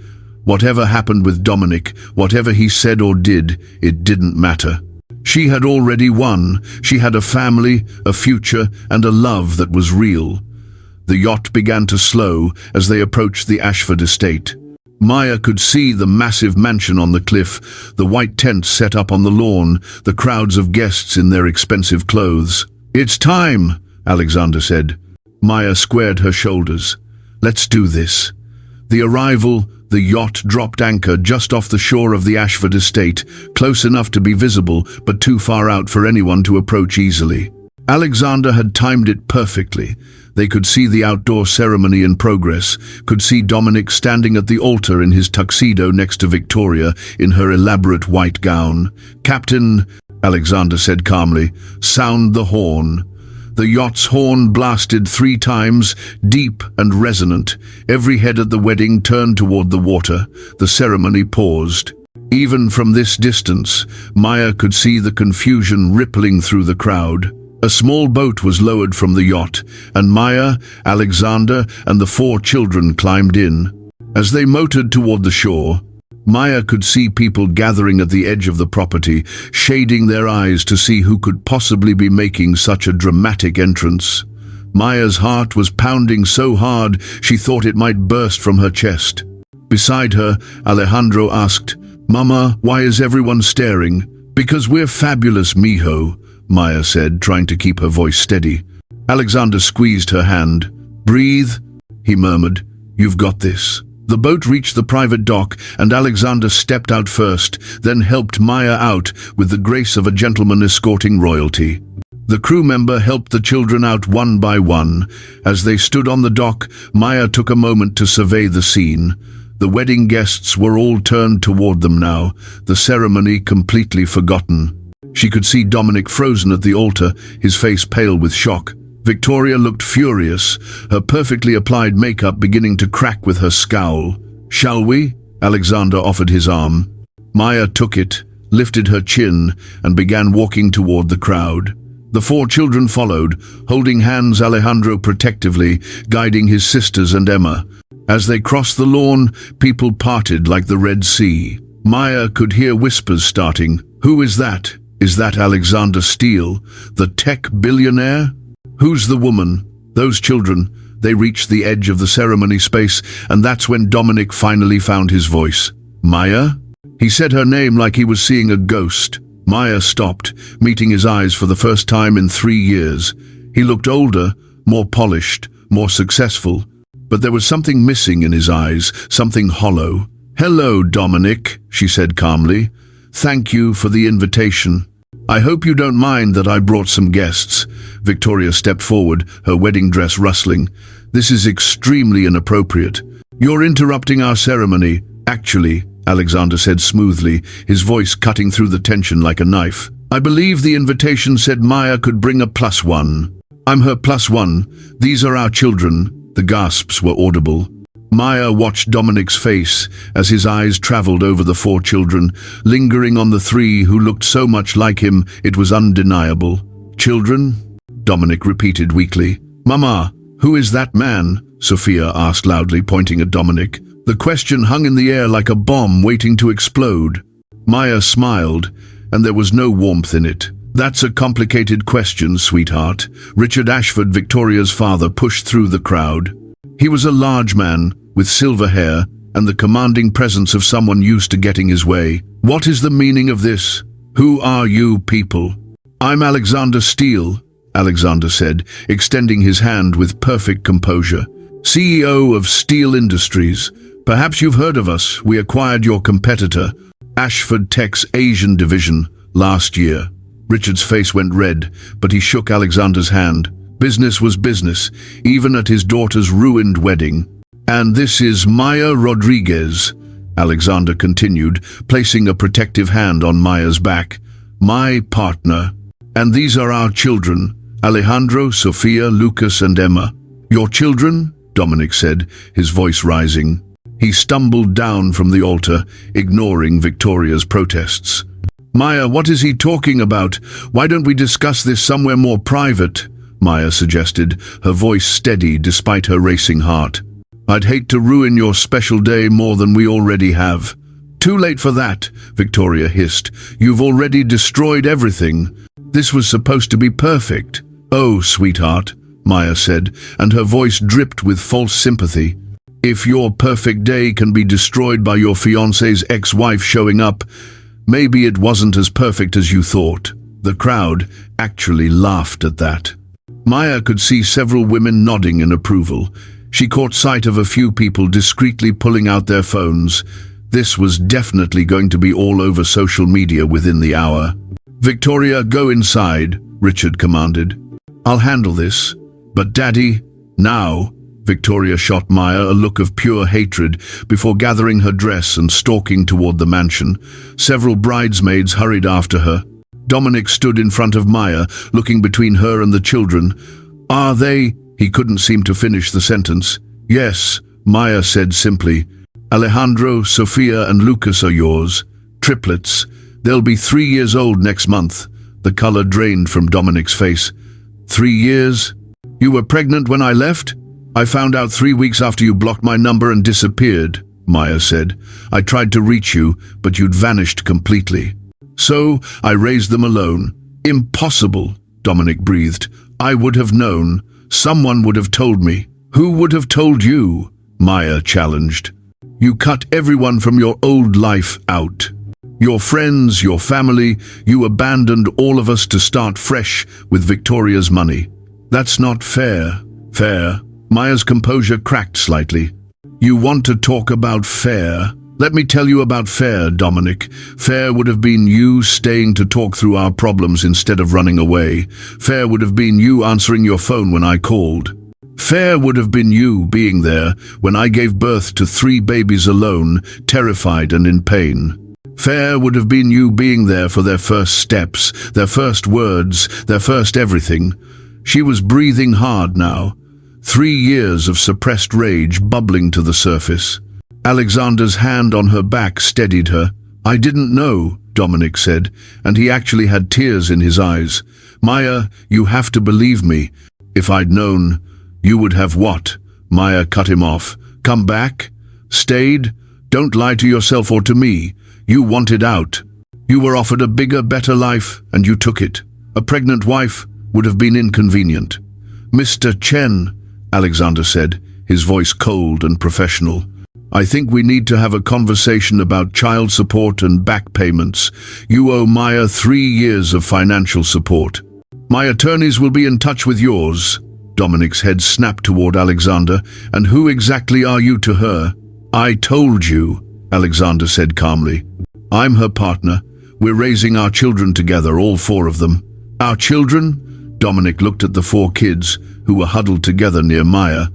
Whatever happened with Dominic, whatever he said or did, it didn't matter. She had already won. She had a family, a future, and a love that was real. The yacht began to slow as they approached the Ashford estate. Maya could see the massive mansion on the cliff, the white tents set up on the lawn, the crowds of guests in their expensive clothes. "It's time," Alexander said. Maya squared her shoulders. "Let's do this." The arrival, the yacht dropped anchor just off the shore of the Ashford estate, close enough to be visible, but too far out for anyone to approach easily. Alexander had timed it perfectly. They could see the outdoor ceremony in progress, could see Dominic standing at the altar in his tuxedo next to Victoria in her elaborate white gown. "Captain," Alexander said calmly, "sound the horn." The yacht's horn blasted 3 times, deep and resonant. Every head at the wedding turned toward the water. The ceremony paused. Even from this distance, Maya could see the confusion rippling through the crowd. A small boat was lowered from the yacht, and Maya, Alexander, and the 4 children climbed in. As they motored toward the shore, Maya could see people gathering at the edge of the property, shading their eyes to see who could possibly be making such a dramatic entrance. Maya's heart was pounding so hard she thought it might burst from her chest. Beside her, Alejandro asked, "Mama, why is everyone staring?" "Because we're fabulous, mijo," Maya said, trying to keep her voice steady. Alexander squeezed her hand. "Breathe," he murmured. "You've got this." The boat reached the private dock, and Alexander stepped out first, then helped Maya out with the grace of a gentleman escorting royalty. The crew member helped the children out one by one. As they stood on the dock, Maya took a moment to survey the scene. The wedding guests were all turned toward them now, the ceremony completely forgotten. She could see Dominic frozen at the altar, his face pale with shock. Victoria looked furious, her perfectly applied makeup beginning to crack with her scowl. "Shall we?" Alexander offered his arm. Maya took it, lifted her chin, and began walking toward the crowd. The 4 children followed, holding hands, Alejandro protectively, guiding his sisters and Emma. As they crossed the lawn, people parted like the Red Sea. Maya could hear whispers starting. "Who is that? Is that Alexander Steele, the tech billionaire? Who's the woman? Those children?" They reached the edge of the ceremony space, and that's when Dominic finally found his voice. "Maya?" He said her name like he was seeing a ghost. Maya stopped, meeting his eyes for the first time in 3 years. He looked older, more polished, more successful. But there was something missing in his eyes, something hollow. "Hello, Dominic," she said calmly. "Thank you for the invitation. I hope you don't mind that I brought some guests." Victoria stepped forward, her wedding dress rustling. "This is extremely inappropriate. You're interrupting our ceremony." "Actually," Alexander said smoothly, his voice cutting through the tension like a knife. "I believe the invitation said Maya could bring a +1. I'm her +1. These are our children." The gasps were audible. Maya watched Dominic's face as his eyes traveled over the 4 children, lingering on the 3 who looked so much like him it was undeniable. "Children?" Dominic repeated weakly. "Mama, who is that man?" Sophia asked loudly, pointing at Dominic. The question hung in the air like a bomb waiting to explode. Maya smiled, and there was no warmth in it. "That's a complicated question, sweetheart." Richard Ashford, Victoria's father, pushed through the crowd. He was a large man, with silver hair, and the commanding presence of someone used to getting his way. "What is the meaning of this? Who are you people?" "I'm Alexander Steele," Alexander said, extending his hand with perfect composure. "CEO of Steele Industries. Perhaps you've heard of us. We acquired your competitor, Ashford Tech's Asian division, last year." Richard's face went red, but he shook Alexander's hand. Business was business, even at his daughter's ruined wedding. "And this is Maya Rodriguez," Alexander continued, placing a protective hand on Maya's back. "My partner. And these are our children, Alejandro, Sofia, Lucas, and Emma." "Your children?" Dominic said, his voice rising. He stumbled down from the altar, ignoring Victoria's protests. "Maya, what is he talking about? Why don't we discuss this somewhere more private?" Maya suggested, her voice steady despite her racing heart. "I'd hate to ruin your special day more than we already have." "Too late for that," Victoria hissed. "You've already destroyed everything. This was supposed to be perfect." "Oh, sweetheart," Maya said, and her voice dripped with false sympathy. "If your perfect day can be destroyed by your fiancé's ex-wife showing up, maybe it wasn't as perfect as you thought." The crowd actually laughed at that. Maya could see several women nodding in approval. She caught sight of a few people discreetly pulling out their phones. This was definitely going to be all over social media within the hour. "Victoria, go inside," Richard commanded. "I'll handle this." "But Daddy, now." Victoria shot Maya a look of pure hatred before gathering her dress and stalking toward the mansion. Several bridesmaids hurried after her. Dominic stood in front of Maya, looking between her and the children. Are they? He couldn't seem to finish the sentence. Yes, Maya said simply. Alejandro, Sofia and Lucas are yours. Triplets. They'll be 3 years old next month. The color drained from Dominic's face. 3 years? You were pregnant when I left? I found out 3 weeks after you blocked my number and disappeared, Maya said. I tried to reach you, but you'd vanished completely. So I raised them alone. Impossible, Dominic breathed. I would have known. Someone would have told me. Who would have told you? Maya challenged. You cut everyone from your old life out. Your friends, your family, you abandoned all of us to start fresh with Victoria's money. That's not fair. Fair. Maya's composure cracked slightly. You want to talk about fair? Let me tell you about fair, Dominic. Fair would have been you staying to talk through our problems instead of running away. Fair would have been you answering your phone when I called. Fair would have been you being there when I gave birth to 3 babies alone, terrified and in pain. Fair would have been you being there for their first steps, their first words, their first everything. She was breathing hard now. 3 years of suppressed rage bubbling to the surface. Alexander's hand on her back steadied her. I didn't know, Dominic said, and he actually had tears in his eyes. Maya, you have to believe me. If I'd known, you would have what? Maya cut him off. Come back? Stayed? Don't lie to yourself or to me. You wanted out. You were offered a bigger, better life, and you took it. A pregnant wife would have been inconvenient. Mr. Chen, Alexander said, his voice cold and professional. I think we need to have a conversation about child support and back payments. You owe Maya 3 years of financial support. My attorneys will be in touch with yours. Dominic's head snapped toward Alexander. And who exactly are you to her? I told you, Alexander said calmly. I'm her partner. We're raising our children together, all 4 of them. Our children? Dominic looked at the 4 kids, who were huddled together near Maya.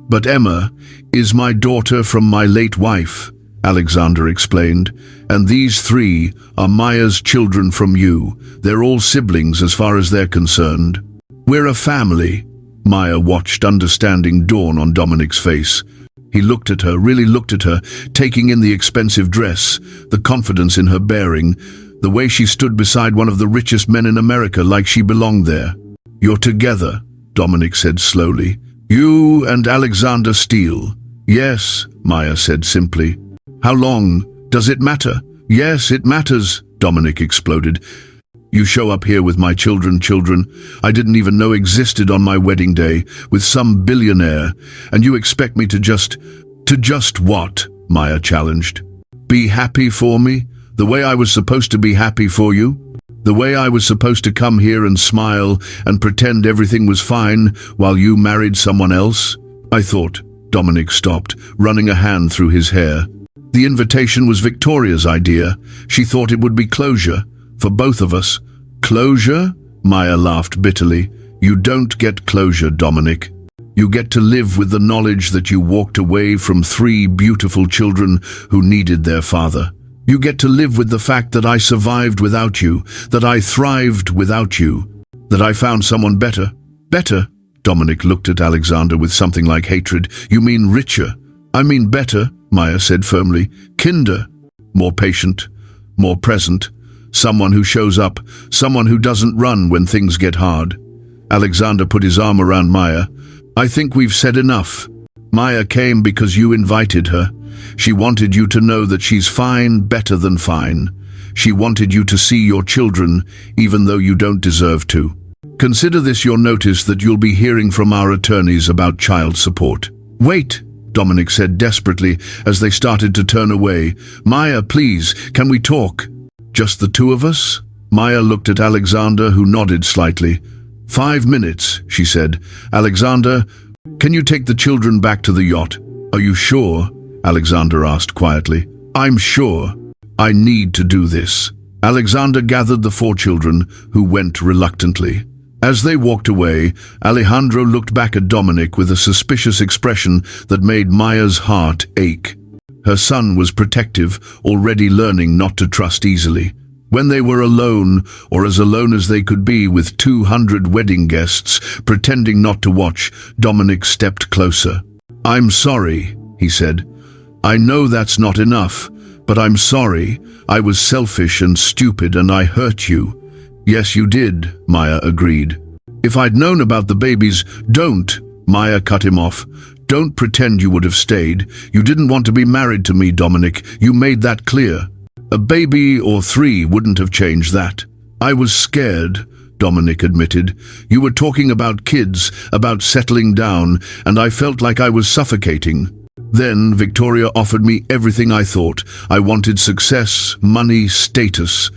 But Emma is my daughter from my late wife, Alexander explained, and these 3 are Maya's children from you. They're all siblings as far as they're concerned. We're a family. Maya watched understanding dawn on Dominic's face. He looked at her, really looked at her, taking in the expensive dress, the confidence in her bearing, the way she stood beside one of the richest men in America like she belonged there. You're together, Dominic said slowly. You and Alexander Steele. Yes, Maya said simply. How long? Does it matter? Yes, it matters, Dominic exploded. You show up here with my children I didn't even know existed on my wedding day, with some billionaire, and you expect me to just what? Maya challenged. Be happy for me? The way I was supposed to be happy for you? The way I was supposed to come here and smile and pretend everything was fine while you married someone else? I thought. Dominic stopped, running a hand through his hair. The invitation was Victoria's idea. She thought it would be closure. For both of us. Closure? Maya laughed bitterly. You don't get closure, Dominic. You get to live with the knowledge that you walked away from 3 beautiful children who needed their father. You get to live with the fact that I survived without you, that I thrived without you, that I found someone better. Better? Dominic looked at Alexander with something like hatred. You mean richer? I mean better, Maya said firmly. Kinder. More patient. More present. Someone who shows up. Someone who doesn't run when things get hard. Alexander put his arm around Maya. I think we've said enough. Maya came because you invited her. She wanted you to know that she's fine, better than fine. She wanted you to see your children, even though you don't deserve to. Consider this your notice that you'll be hearing from our attorneys about child support. Wait, Dominic said desperately as they started to turn away. Maya, please, can we talk? Just the 2 of us? Maya looked at Alexander, who nodded slightly. 5 minutes, she said. Alexander, can you take the children back to the yacht? Are you sure? Alexander asked quietly. I'm sure. I need to do this. Alexander gathered the 4 children, who went reluctantly. As they walked away, Alejandro looked back at Dominic with a suspicious expression that made Maya's heart ache. Her son was protective, already learning not to trust easily. When they were alone, or as alone as they could be with 200 wedding guests, pretending not to watch, Dominic stepped closer. "I'm sorry," he said. "I know that's not enough, but I'm sorry. I was selfish and stupid and I hurt you." "Yes, you did," Maya agreed. "If I'd known about the babies—" "Don't," Maya cut him off. "Don't pretend you would have stayed. You didn't want to be married to me, Dominic. You made that clear. A baby or 3 wouldn't have changed that." "I was scared," Dominic admitted. "You were talking about kids, about settling down, and I felt like I was suffocating. Then Victoria offered me everything I thought. I wanted success, money, status.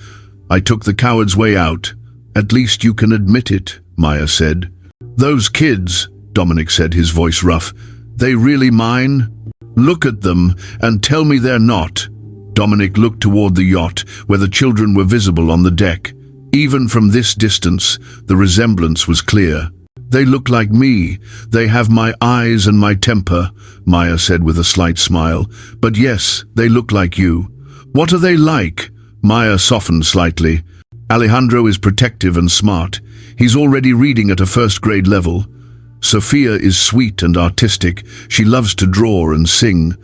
I took the coward's way out." "At least you can admit it," Maya said. "Those kids," Dominic said, his voice rough, "they really mine? Look at them and tell me they're not." Dominic looked toward the yacht, where the children were visible on the deck. Even from this distance, the resemblance was clear. "They look like me. They have my eyes and my temper," Maya said with a slight smile. "But yes, they look like you." "What are they like?" Maya softened slightly. "Alejandro is protective and smart. He's already reading at a first-grade level. Sophia is sweet and artistic. She loves to draw and sing.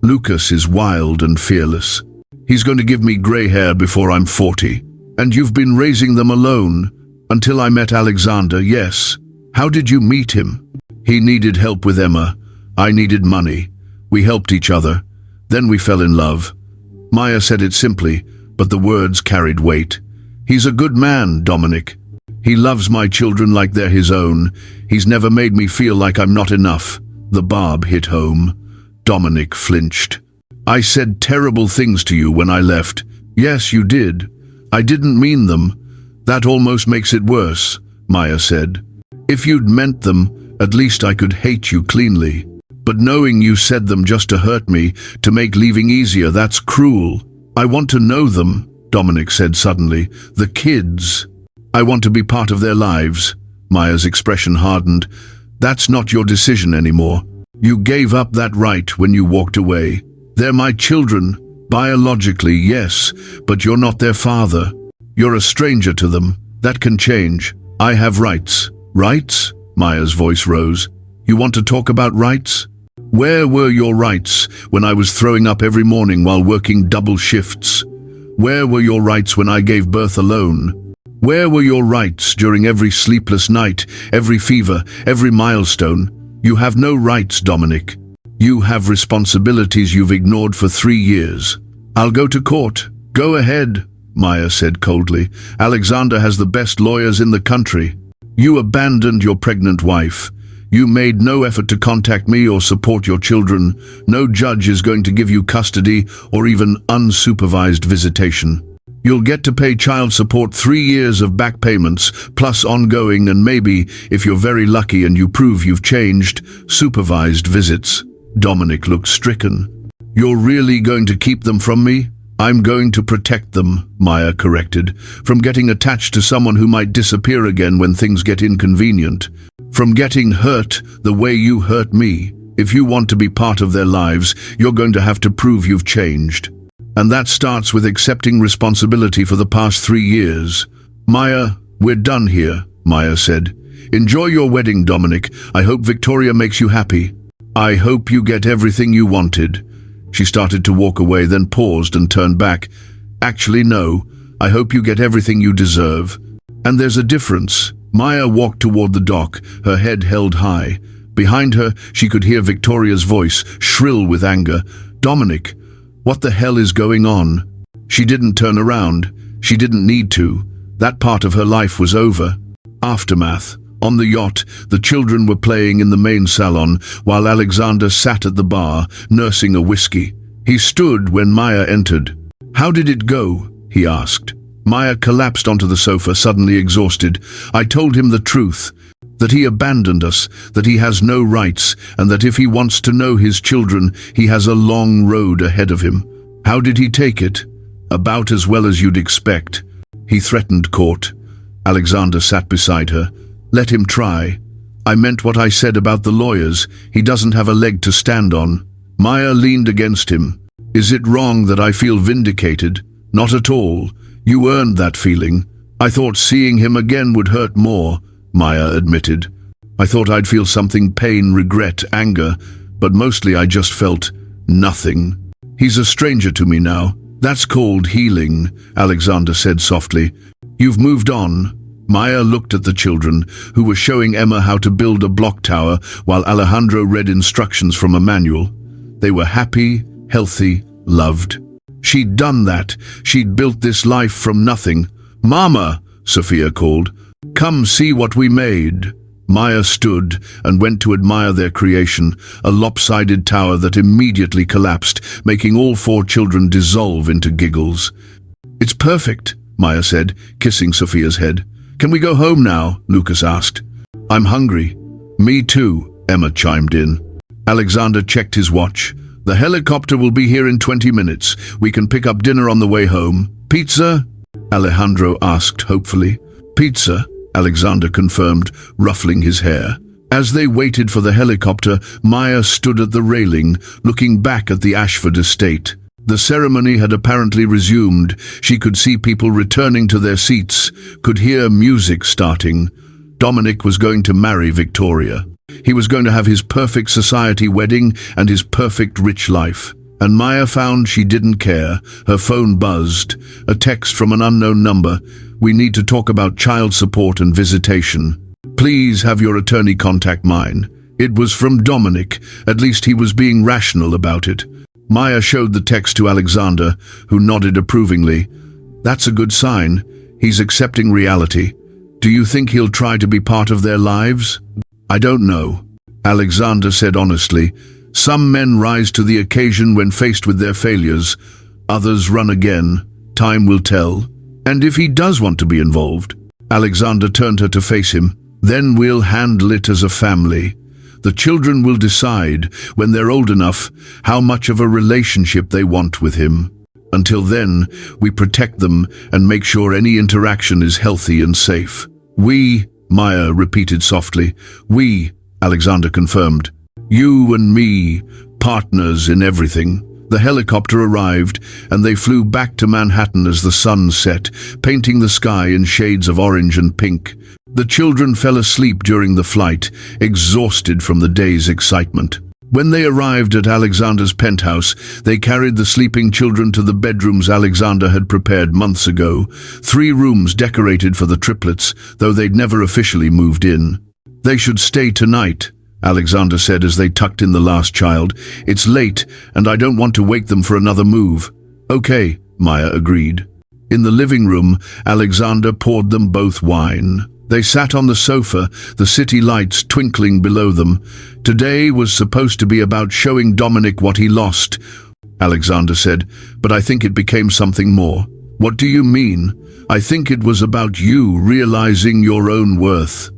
Lucas is wild and fearless. He's going to give me grey hair before I'm 40. And you've been raising them alone?" "Until I met Alexander, yes." "How did you meet him?" "He needed help with Emma. I needed money. We helped each other. Then we fell in love." Maya said it simply, but the words carried weight. "He's a good man, Dominic. He loves my children like they're his own. He's never made me feel like I'm not enough." The barb hit home. Dominic flinched. "I said terrible things to you when I left." "Yes, you did. I didn't mean them. That almost makes it worse," Maya said. "If you'd meant them, at least I could hate you cleanly. But knowing you said them just to hurt me, to make leaving easier, that's cruel." "I want to know them," Dominic said suddenly. "The kids. I want to be part of their lives." Maya's expression hardened. "That's not your decision anymore. You gave up that right when you walked away. They're my children. Biologically, yes, but you're not their father. You're a stranger to them. That can change. I have rights." "Rights?" Maya's voice rose. "You want to talk about rights? Where were your rights when I was throwing up every morning while working double shifts? Where were your rights when I gave birth alone? Where were your rights during every sleepless night, every fever, every milestone? You have no rights, Dominic. You have responsibilities you've ignored for 3 years." "I'll go to court." "Go ahead," Maya said coldly. "Alexander has the best lawyers in the country. You abandoned your pregnant wife. You made no effort to contact me or support your children. No judge is going to give you custody or even unsupervised visitation. You'll get to pay child support 3 years of back payments, plus ongoing and maybe, if you're very lucky and you prove you've changed, supervised visits." Dominic looked stricken. "You're really going to keep them from me?" "I'm going to protect them," Maya corrected, "from getting attached to someone who might disappear again when things get inconvenient. From getting hurt the way you hurt me. If you want to be part of their lives, you're going to have to prove you've changed. And that starts with accepting responsibility for the past 3 years." "Maya, we're done here," Maya said. "Enjoy your wedding, Dominic. I hope Victoria makes you happy. I hope you get everything you wanted." She started to walk away, then paused and turned back. "Actually, no. I hope you get everything you deserve. And there's a difference." Maya walked toward the dock, her head held high. Behind her, she could hear Victoria's voice, shrill with anger. "Dominic, what the hell is going on?" She didn't turn around. She didn't need to. That part of her life was over. Aftermath. On the yacht, the children were playing in the main salon, while Alexander sat at the bar, nursing a whiskey. He stood when Maya entered. "How did it go?" he asked. Maya collapsed onto the sofa, suddenly exhausted. "I told him the truth, that he abandoned us, that he has no rights, and that if he wants to know his children, he has a long road ahead of him." "How did he take it?" "About as well as you'd expect. He threatened court." Alexander sat beside her. "Let him try. I meant what I said about the lawyers. He doesn't have a leg to stand on." Maya leaned against him. "Is it wrong that I feel vindicated?" "Not at all. You earned that feeling. I thought seeing him again would hurt more, Maya admitted. I thought I'd feel something: pain, regret, anger, but mostly I just felt nothing. He's a stranger to me now. That's called healing, Alexander said softly. You've moved on. Maya looked at the children, who were showing Emma how to build a block tower while Alejandro read instructions from a manual. They were happy, healthy, loved. She'd done that. She'd built this life from nothing. Mama, Sophia called. Come see what we made. Maya stood and went to admire their creation, a lopsided tower that immediately collapsed, making all 4 children dissolve into giggles. It's perfect, Maya said, kissing Sophia's head. Can we go home now? Lucas asked. I'm hungry. Me too, Emma chimed in. Alexander checked his watch. The helicopter will be here in 20 minutes. We can pick up dinner on the way home. Pizza? Alejandro asked hopefully. Pizza, Alexander confirmed, ruffling his hair. As they waited for the helicopter, Maya stood at the railing, looking back at the Ashford estate. The ceremony had apparently resumed. She could see people returning to their seats, could hear music starting. Dominic was going to marry Victoria. He was going to have his perfect society wedding and his perfect rich life. And Maya found she didn't care. Her phone buzzed. A text from an unknown number. We need to talk about child support and visitation. Please have your attorney contact mine. It was from Dominic. At least he was being rational about it. Maya showed the text to Alexander, who nodded approvingly. That's a good sign. He's accepting reality. Do you think he'll try to be part of their lives? I don't know, Alexander said honestly. Some men rise to the occasion when faced with their failures. Others run again. Time will tell. And if he does want to be involved, Alexander turned her to face him, then we'll handle it as a family. The children will decide, when they're old enough, how much of a relationship they want with him. Until then, we protect them and make sure any interaction is healthy and safe. We, Maya repeated softly. We, Alexander confirmed. You and me, partners in everything. The helicopter arrived, and they flew back to Manhattan as the sun set, painting the sky in shades of orange and pink. The children fell asleep during the flight, exhausted from the day's excitement. When they arrived at Alexander's penthouse, they carried the sleeping children to the bedrooms Alexander had prepared months ago. 3 rooms decorated for the triplets, though they'd never officially moved in. They should stay tonight, Alexander said as they tucked in the last child. It's late, and I don't want to wake them for another move. Okay, Maya agreed. In the living room, Alexander poured them both wine. They sat on the sofa, the city lights twinkling below them. Today was supposed to be about showing Dominic what he lost, Alexander said, but I think it became something more. What do you mean? I think it was about you realizing your own worth.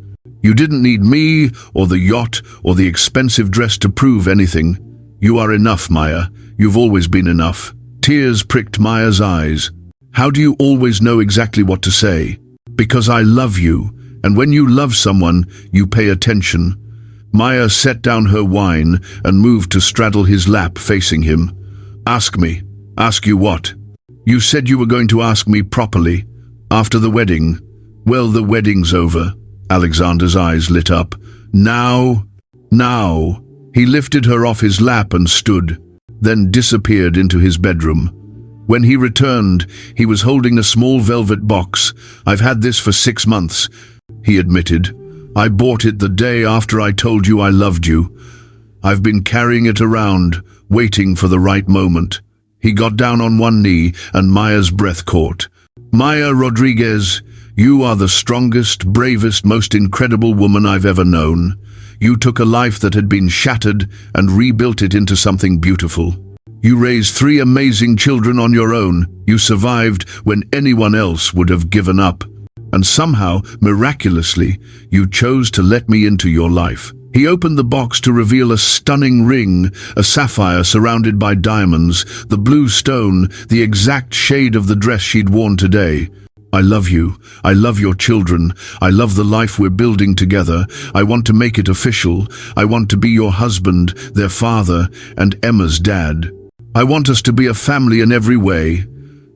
You didn't need me, or the yacht, or the expensive dress to prove anything. You are enough, Maya. You've always been enough. Tears pricked Maya's eyes. How do you always know exactly what to say? Because I love you. And when you love someone, you pay attention. Maya set down her wine and moved to straddle his lap, facing him. Ask me. Ask you what? You said you were going to ask me properly. After the wedding. Well, the wedding's over. Alexander's eyes lit up. Now. He lifted her off his lap and stood, then disappeared into his bedroom. When he returned, he was holding a small velvet box. I've had this for 6 months, he admitted. I bought it the day after I told you I loved you. I've been carrying it around, waiting for the right moment. He got down on one knee, and Maya's breath caught. Maya Rodriguez, you are the strongest, bravest, most incredible woman I've ever known. You took a life that had been shattered and rebuilt it into something beautiful. You raised 3 amazing children on your own. You survived when anyone else would have given up. And somehow, miraculously, you chose to let me into your life. He opened the box to reveal a stunning ring, a sapphire surrounded by diamonds, the blue stone, the exact shade of the dress she'd worn today. I love you. I love your children. I love the life we're building together. I want to make it official. I want to be your husband, their father, and Emma's dad. I want us to be a family in every way.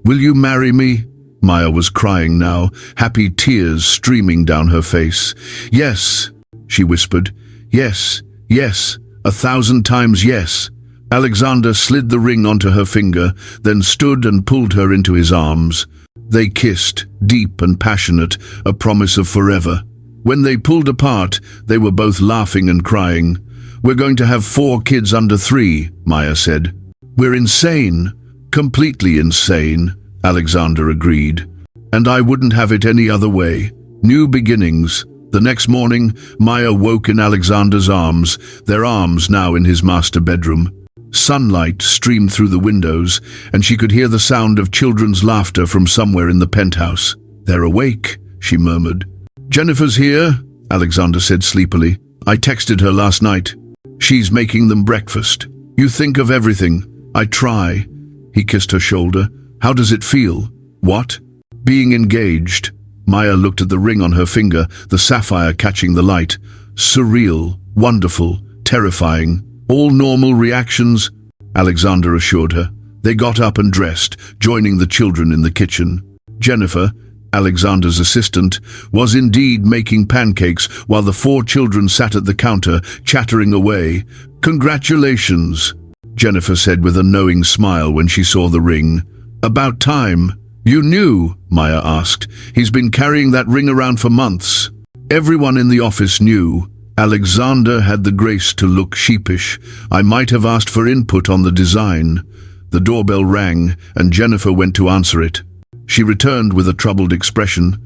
Will you marry me? Maya was crying now, happy tears streaming down her face. "Yes," she whispered. "Yes, yes, 1,000 times yes." Alexander slid the ring onto her finger, then stood and pulled her into his arms. They kissed, deep and passionate, a promise of forever. When they pulled apart, they were both laughing and crying. "We're going to have 4 kids under 3, Maya said. "We're insane, completely insane," Alexander agreed. "And I wouldn't have it any other way. New beginnings." The next morning, Maya woke in Alexander's arms, their arms now in his master bedroom. Sunlight streamed through the windows, and she could hear the sound of children's laughter from somewhere in the penthouse. "They're awake," she murmured. "Jennifer's here," Alexander said sleepily. "I texted her last night. She's making them breakfast. You think of everything." "I try." He kissed her shoulder. "How does it feel?" "What?" "Being engaged." Maya looked at the ring on her finger, the sapphire catching the light. "Surreal, wonderful, terrifying. All normal reactions," Alexander assured her. They got up and dressed, joining the children in the kitchen. Jennifer, Alexander's assistant, was indeed making pancakes while the 4 children sat at the counter, chattering away. "Congratulations," Jennifer said with a knowing smile when she saw the ring. "About time." "You knew?" Maya asked. "He's been carrying that ring around for months." Everyone in the office knew. Alexander had the grace to look sheepish. "I might have asked for input on the design." The doorbell rang, and Jennifer went to answer it. She returned with a troubled expression.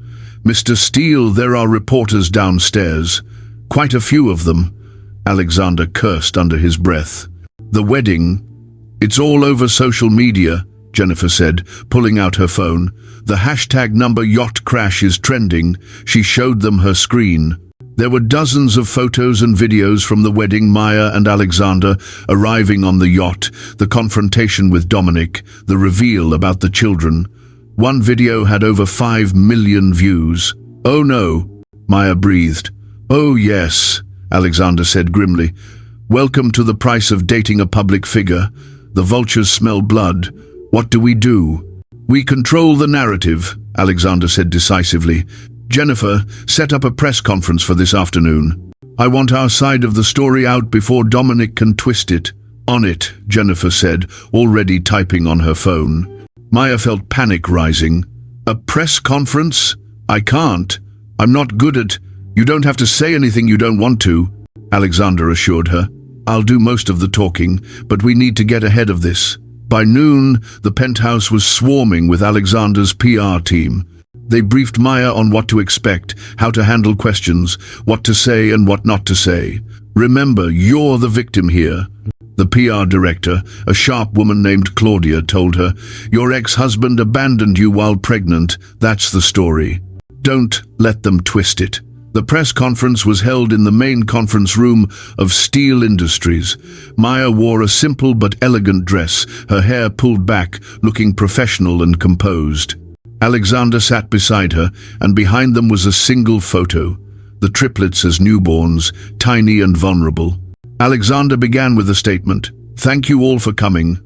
"Mr. Steele, there are reporters downstairs. Quite a few of them." Alexander cursed under his breath. "The wedding? It's all over social media," Jennifer said, pulling out her phone. "The hashtag number yacht crash is trending." She showed them her screen. There were dozens of photos and videos from the wedding, Maya and Alexander arriving on the yacht, the confrontation with Dominic, the reveal about the children. One video had over 5 million views. "Oh no," Maya breathed. "Oh yes," Alexander said grimly. "Welcome to the price of dating a public figure. The vultures smell blood. What do? "We control the narrative," Alexander said decisively. "Jennifer, set up a press conference for this afternoon. I want our side of the story out before Dominic can twist it." "On it," Jennifer said, already typing on her phone. Maya felt panic rising. "A press conference? I can't. I'm not good at—" "You don't have to say anything you don't want to," Alexander assured her. "I'll do most of the talking, but we need to get ahead of this." By noon, the penthouse was swarming with Alexander's PR team. They briefed Maya on what to expect, how to handle questions, what to say and what not to say. "Remember, you're the victim here," the PR director, a sharp woman named Claudia, told her. "Your ex-husband abandoned you while pregnant. That's the story. Don't let them twist it." The press conference was held in the main conference room of Steele Industries. Maya wore a simple but elegant dress, her hair pulled back, looking professional and composed. Alexander sat beside her, and behind them was a single photo, the triplets as newborns, tiny and vulnerable. Alexander began with a statement. "Thank you all for coming.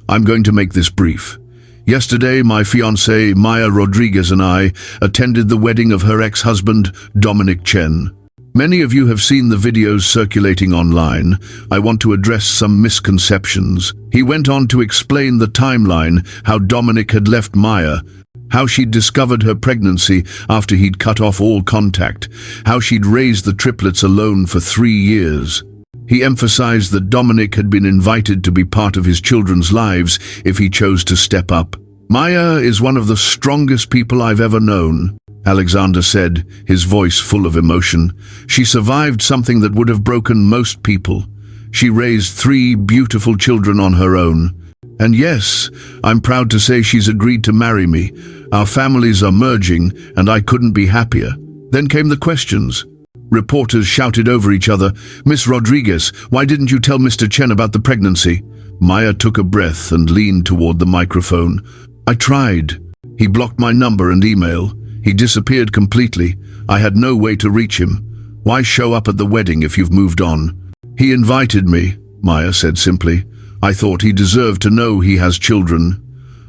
I'm going to make this brief. Yesterday, my fiancée, Maya Rodriguez, and I attended the wedding of her ex-husband, Dominic Chen. Many of you have seen the videos circulating online. I want to address some misconceptions." He went on to explain the timeline, how Dominic had left Maya, how she'd discovered her pregnancy after he'd cut off all contact, how she'd raised the triplets alone for 3 years. He emphasized that Dominic had been invited to be part of his children's lives if he chose to step up. "Maya is one of the strongest people I've ever known," Alexander said, his voice full of emotion. "She survived something that would have broken most people. She raised 3 beautiful children on her own. And yes, I'm proud to say she's agreed to marry me. Our families are merging, and I couldn't be happier." Then came the questions. Reporters shouted over each other. "Miss Rodriguez, why didn't you tell Mr. Chen about the pregnancy?" Maya took a breath and leaned toward the microphone. "I tried. He blocked my number and email. He disappeared completely. I had no way to reach him. Why show up at the wedding if you've moved on?" "He invited me," Maya said simply. "I thought he deserved to know he has children."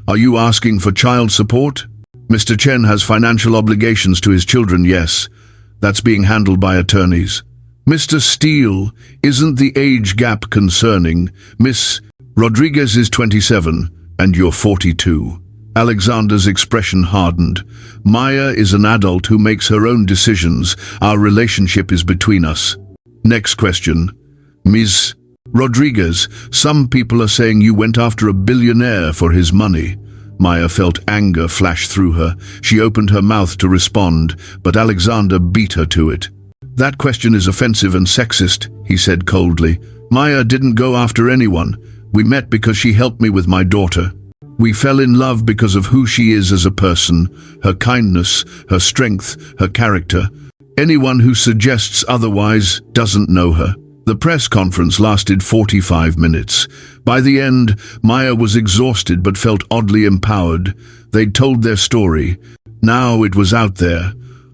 "Are you asking for child support?" Mr. Chen has financial obligations to his children, yes. That's being handled by attorneys. Mr. Steele, isn't the age gap concerning? Miss Rodriguez is 27, and you're 42. Alexander's expression hardened. Maya is an adult who makes her own decisions. Our relationship is between us. Next question. Ms. Rodriguez, some people are saying you went after a billionaire for his money. Maya felt anger flash through her. She opened her mouth to respond, but Alexander beat her to it. That question is offensive and sexist, he said coldly. Maya didn't go after anyone. We met because she helped me with my daughter. We fell in love because of who she is as a person, her kindness, her strength, her character. Anyone who suggests otherwise doesn't know her. The press conference lasted 45 minutes. By the end, Maya was exhausted but felt oddly empowered. They'd told their story. Now it was out there.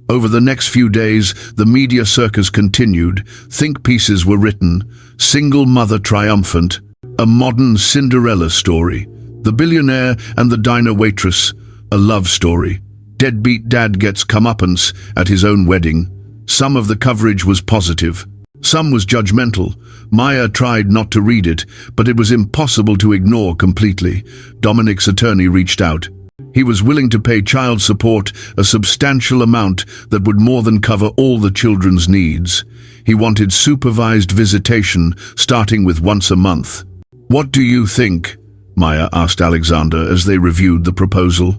Over the next few days, the media circus continued. Think pieces were written. Single mother triumphant. A modern Cinderella story. The billionaire and the diner waitress. A love story. Deadbeat dad gets comeuppance at his own wedding. Some of the coverage was positive. Some was judgmental. Maya tried not to read it, but it was impossible to ignore completely. Dominic's attorney reached out. He was willing to pay child support, a substantial amount that would more than cover all the children's needs. He wanted supervised visitation, starting with once a month. What do you think? Maya asked Alexander as they reviewed the proposal.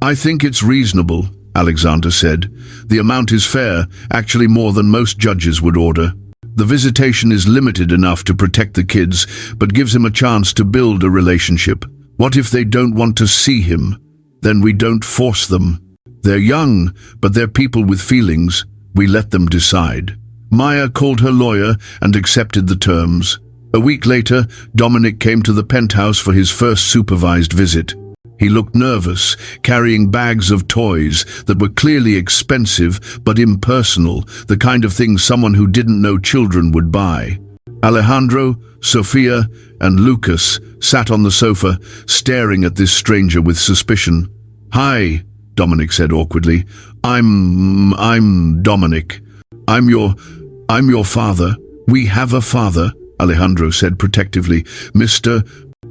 I think it's reasonable, Alexander said. The amount is fair, actually more than most judges would order. The visitation is limited enough to protect the kids, but gives him a chance to build a relationship. What if they don't want to see him? Then we don't force them. They're young, but they're people with feelings. We let them decide. Maya called her lawyer and accepted the terms. A week later, Dominic came to the penthouse for his first supervised visit. He looked nervous, carrying bags of toys that were clearly expensive but impersonal, the kind of things someone who didn't know children would buy. Alejandro, Sofia, and Lucas sat on the sofa, staring at this stranger with suspicion. Hi, Dominic said awkwardly. I'm Dominic. I'm your father. We have a father, Alejandro said protectively. Mr.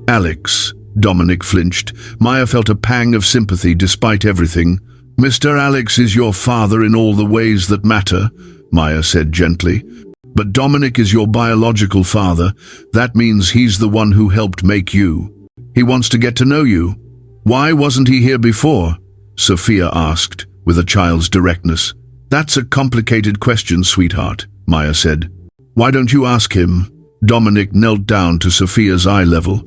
Alex. Dominic flinched. Maya felt a pang of sympathy despite everything. Mr. Alex is your father in all the ways that matter, Maya said gently. But Dominic is your biological father. That means he's the one who helped make you. He wants to get to know you. Why wasn't he here before? Sophia asked, with a child's directness. That's a complicated question, sweetheart, Maya said. Why don't you ask him? Dominic knelt down to Sophia's eye level.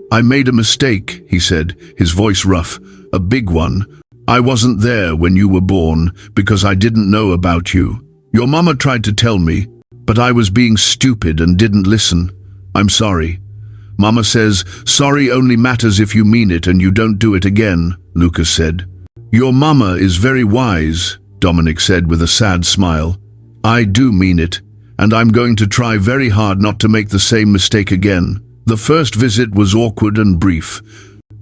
I made a mistake, he said, his voice rough. A big one. I wasn't there when you were born because I didn't know about you. Your mama tried to tell me, but I was being stupid and didn't listen. I'm sorry. Mama says, sorry only matters if you mean it and you don't do it again, Lucas said. Your mama is very wise, Dominic said with a sad smile. I do mean it, and I'm going to try very hard not to make the same mistake again. The first visit was awkward and brief.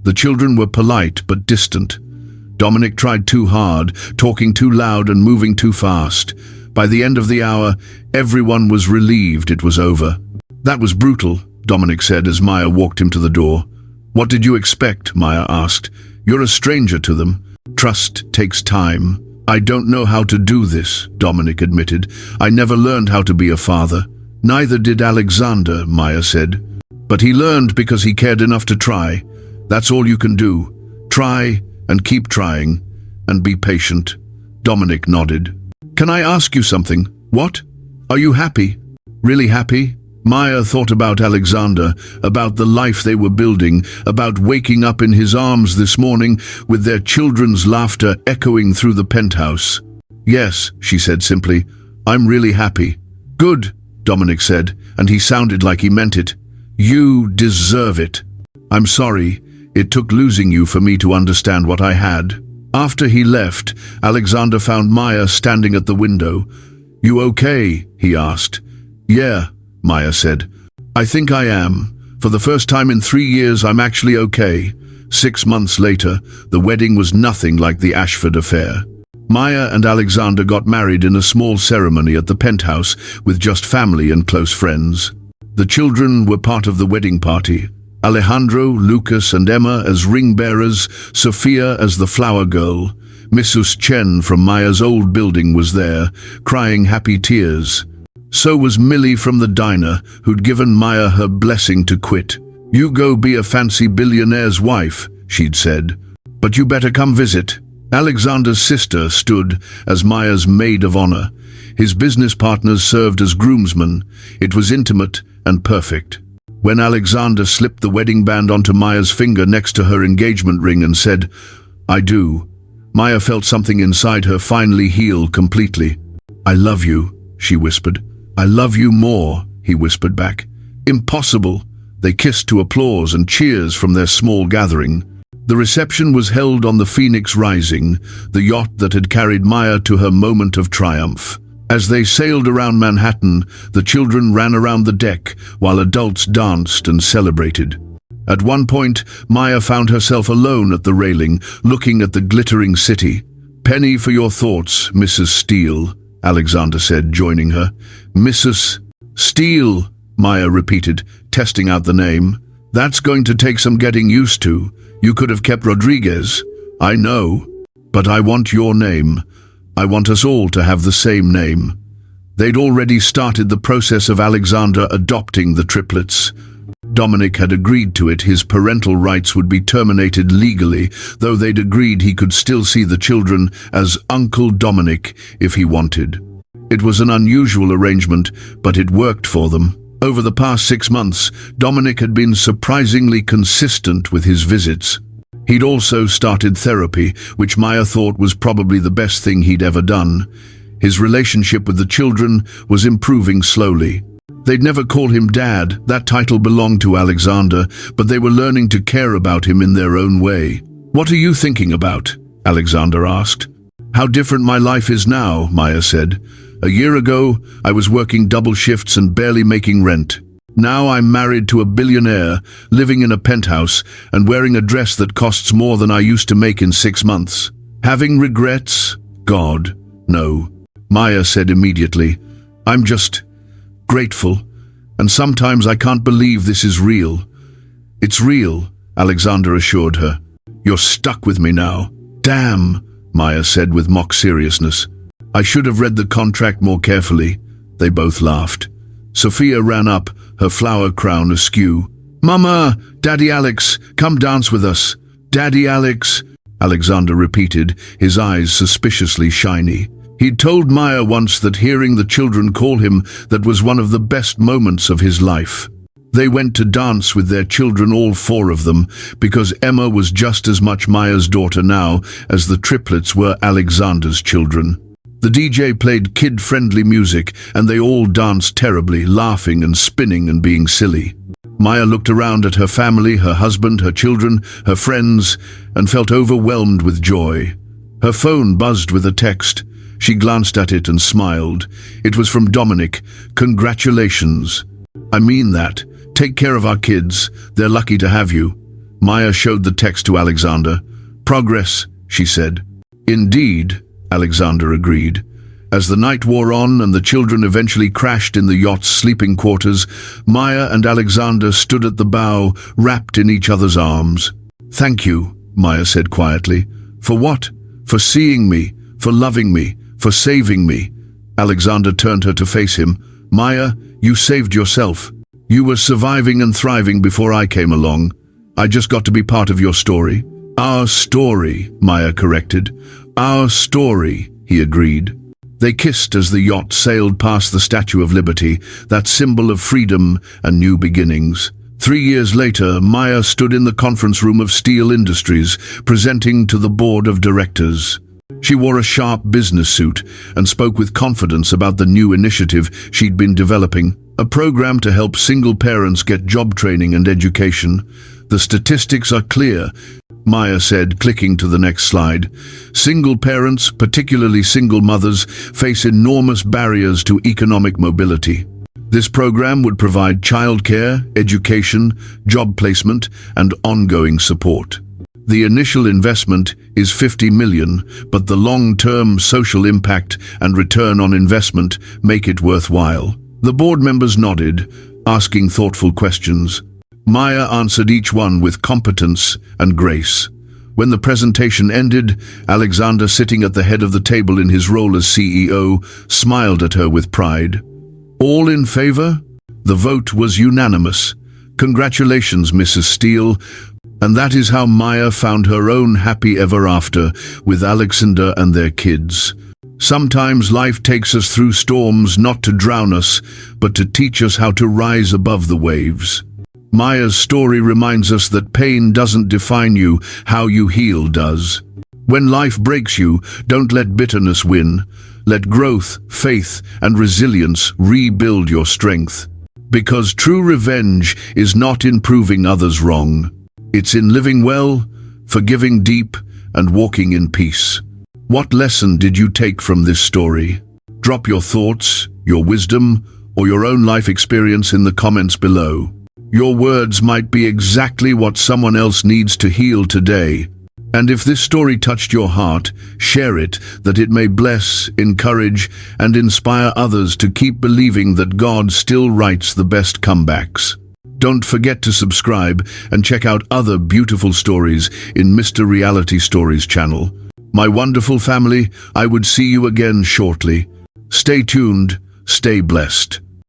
The children were polite but distant. Dominic tried too hard, talking too loud and moving too fast. By the end of the hour, everyone was relieved it was over. That was brutal, Dominic said as Maya walked him to the door. What did you expect? Maya asked. You're a stranger to them. Trust takes time. I don't know how to do this, Dominic admitted. I never learned how to be a father. Neither did Alexander, Maya said. But he learned because he cared enough to try. That's all you can do. Try and keep trying and be patient. Dominic nodded. Can I ask you something? What? Are you happy? Really happy? Maya thought about Alexander, about the life they were building, about waking up in his arms this morning with their children's laughter echoing through the penthouse. Yes, she said simply. I'm really happy. Good, Dominic said, and he sounded like he meant it. You deserve it. I'm sorry. It took losing you for me to understand what I had. After he left, Alexander found Maya standing at the window. You okay? He asked. Yeah, Maya said. I think I am. For the first time in 3 years, I'm actually okay. 6 months later, the wedding was nothing like the Ashford affair. Maya and Alexander got married in a small ceremony at the penthouse with just family and close friends. The children were part of the wedding party. Alejandro, Lucas and Emma as ring bearers, Sophia as the flower girl. Mrs. Chen from Maya's old building was there, crying happy tears. So was Millie from the diner, who'd given Maya her blessing to quit. "You go be a fancy billionaire's wife," she'd said. "But you better come visit." Alexander's sister stood as Maya's maid of honor. His business partners served as groomsmen. It was intimate and perfect. When Alexander slipped the wedding band onto Maya's finger next to her engagement ring and said, "I do," Maya felt something inside her finally heal completely. "I love you," she whispered. "I love you more," he whispered back. "Impossible." They kissed to applause and cheers from their small gathering. The reception was held on the Phoenix Rising, the yacht that had carried Maya to her moment of triumph. As they sailed around Manhattan, the children ran around the deck while adults danced and celebrated. At one point, Maya found herself alone at the railing, looking at the glittering city. "Penny for your thoughts, Mrs. Steele," Alexander said, joining her. "Mrs. Steele," Maya repeated, testing out the name. "That's going to take some getting used to. You could have kept Rodriguez." "I know, but I want your name. I want us all to have the same name." They'd already started the process of Alexander adopting the triplets. Dominic had agreed to it. His parental rights would be terminated legally, though they'd agreed he could still see the children as Uncle Dominic if he wanted. It was an unusual arrangement, but it worked for them. Over the past 6 months, Dominic had been surprisingly consistent with his visits. He'd also started therapy, which Maya thought was probably the best thing he'd ever done. His relationship with the children was improving slowly. They'd never call him Dad, that title belonged to Alexander, but they were learning to care about him in their own way. "What are you thinking about?" Alexander asked. "How different my life is now," Maya said. "A year ago, I was working double shifts and barely making rent. Now I'm married to a billionaire, living in a penthouse, and wearing a dress that costs more than I used to make in 6 months. Having regrets? God, no," Maya said immediately. "I'm just grateful, and sometimes I can't believe this is real." "It's real," Alexander assured her. "You're stuck with me now." "Damn," Maya said with mock seriousness. "I should have read the contract more carefully." They both laughed. Sophia ran up, her flower crown askew. "Mama, Daddy Alex, come dance with us." "Daddy Alex," Alexander repeated, his eyes suspiciously shiny. He'd told Maya once that hearing the children call him that was one of the best moments of his life. They went to dance with their children, all 4 of them, because Emma was just as much Maya's daughter now as the triplets were Alexander's children. The DJ played kid-friendly music, and they all danced terribly, laughing and spinning and being silly. Maya looked around at her family, her husband, her children, her friends, and felt overwhelmed with joy. Her phone buzzed with a text. She glanced at it and smiled. It was from Dominic. "Congratulations." "I mean that. Take care of our kids. They're lucky to have you." Maya showed the text to Alexander. "Progress," she said. "Indeed," Alexander agreed. As the night wore on and the children eventually crashed in the yacht's sleeping quarters, Maya and Alexander stood at the bow, wrapped in each other's arms. "Thank you," Maya said quietly. "For what?" "For seeing me, for loving me, for saving me." Alexander turned her to face him. "Maya, you saved yourself. You were surviving and thriving before I came along. I just got to be part of your story." "Our story," Maya corrected. "Our story," he agreed. They kissed as the yacht sailed past the Statue of Liberty, that symbol of freedom and new beginnings. 3 years later, Maya stood in the conference room of Steel Industries, presenting to the board of directors. She wore a sharp business suit and spoke with confidence about the new initiative she'd been developing, a program to help single parents get job training and education. "The statistics are clear," Maya said, clicking to the next slide. "Single parents, particularly single mothers, face enormous barriers to economic mobility. This program would provide childcare, education, job placement, and ongoing support. The initial investment is 50 million, but the long-term social impact and return on investment make it worthwhile. The board members nodded, asking thoughtful questions. Maya answered each one with competence and grace. When the presentation ended, Alexander, sitting at the head of the table in his role as CEO, smiled at her with pride. All in favor? The vote was unanimous. Congratulations, Mrs. Steele. And that is how Maya found her own happy ever after with Alexander and their kids. Sometimes life takes us through storms not to drown us, but to teach us how to rise above the waves. Maya's story reminds us that pain doesn't define you, how you heal does. When life breaks you, don't let bitterness win. Let growth, faith, and resilience rebuild your strength. Because true revenge is not in proving others wrong. It's in living well, forgiving deep, and walking in peace. What lesson did you take from this story? Drop your thoughts, your wisdom, or your own life experience in the comments below. Your words might be exactly what someone else needs to heal today. And if this story touched your heart, share it, that it may bless, encourage, and inspire others to keep believing that God still writes the best comebacks. Don't forget to subscribe and check out other beautiful stories in Mr. Reality Stories channel. My wonderful family, I would see you again shortly. Stay tuned, stay blessed.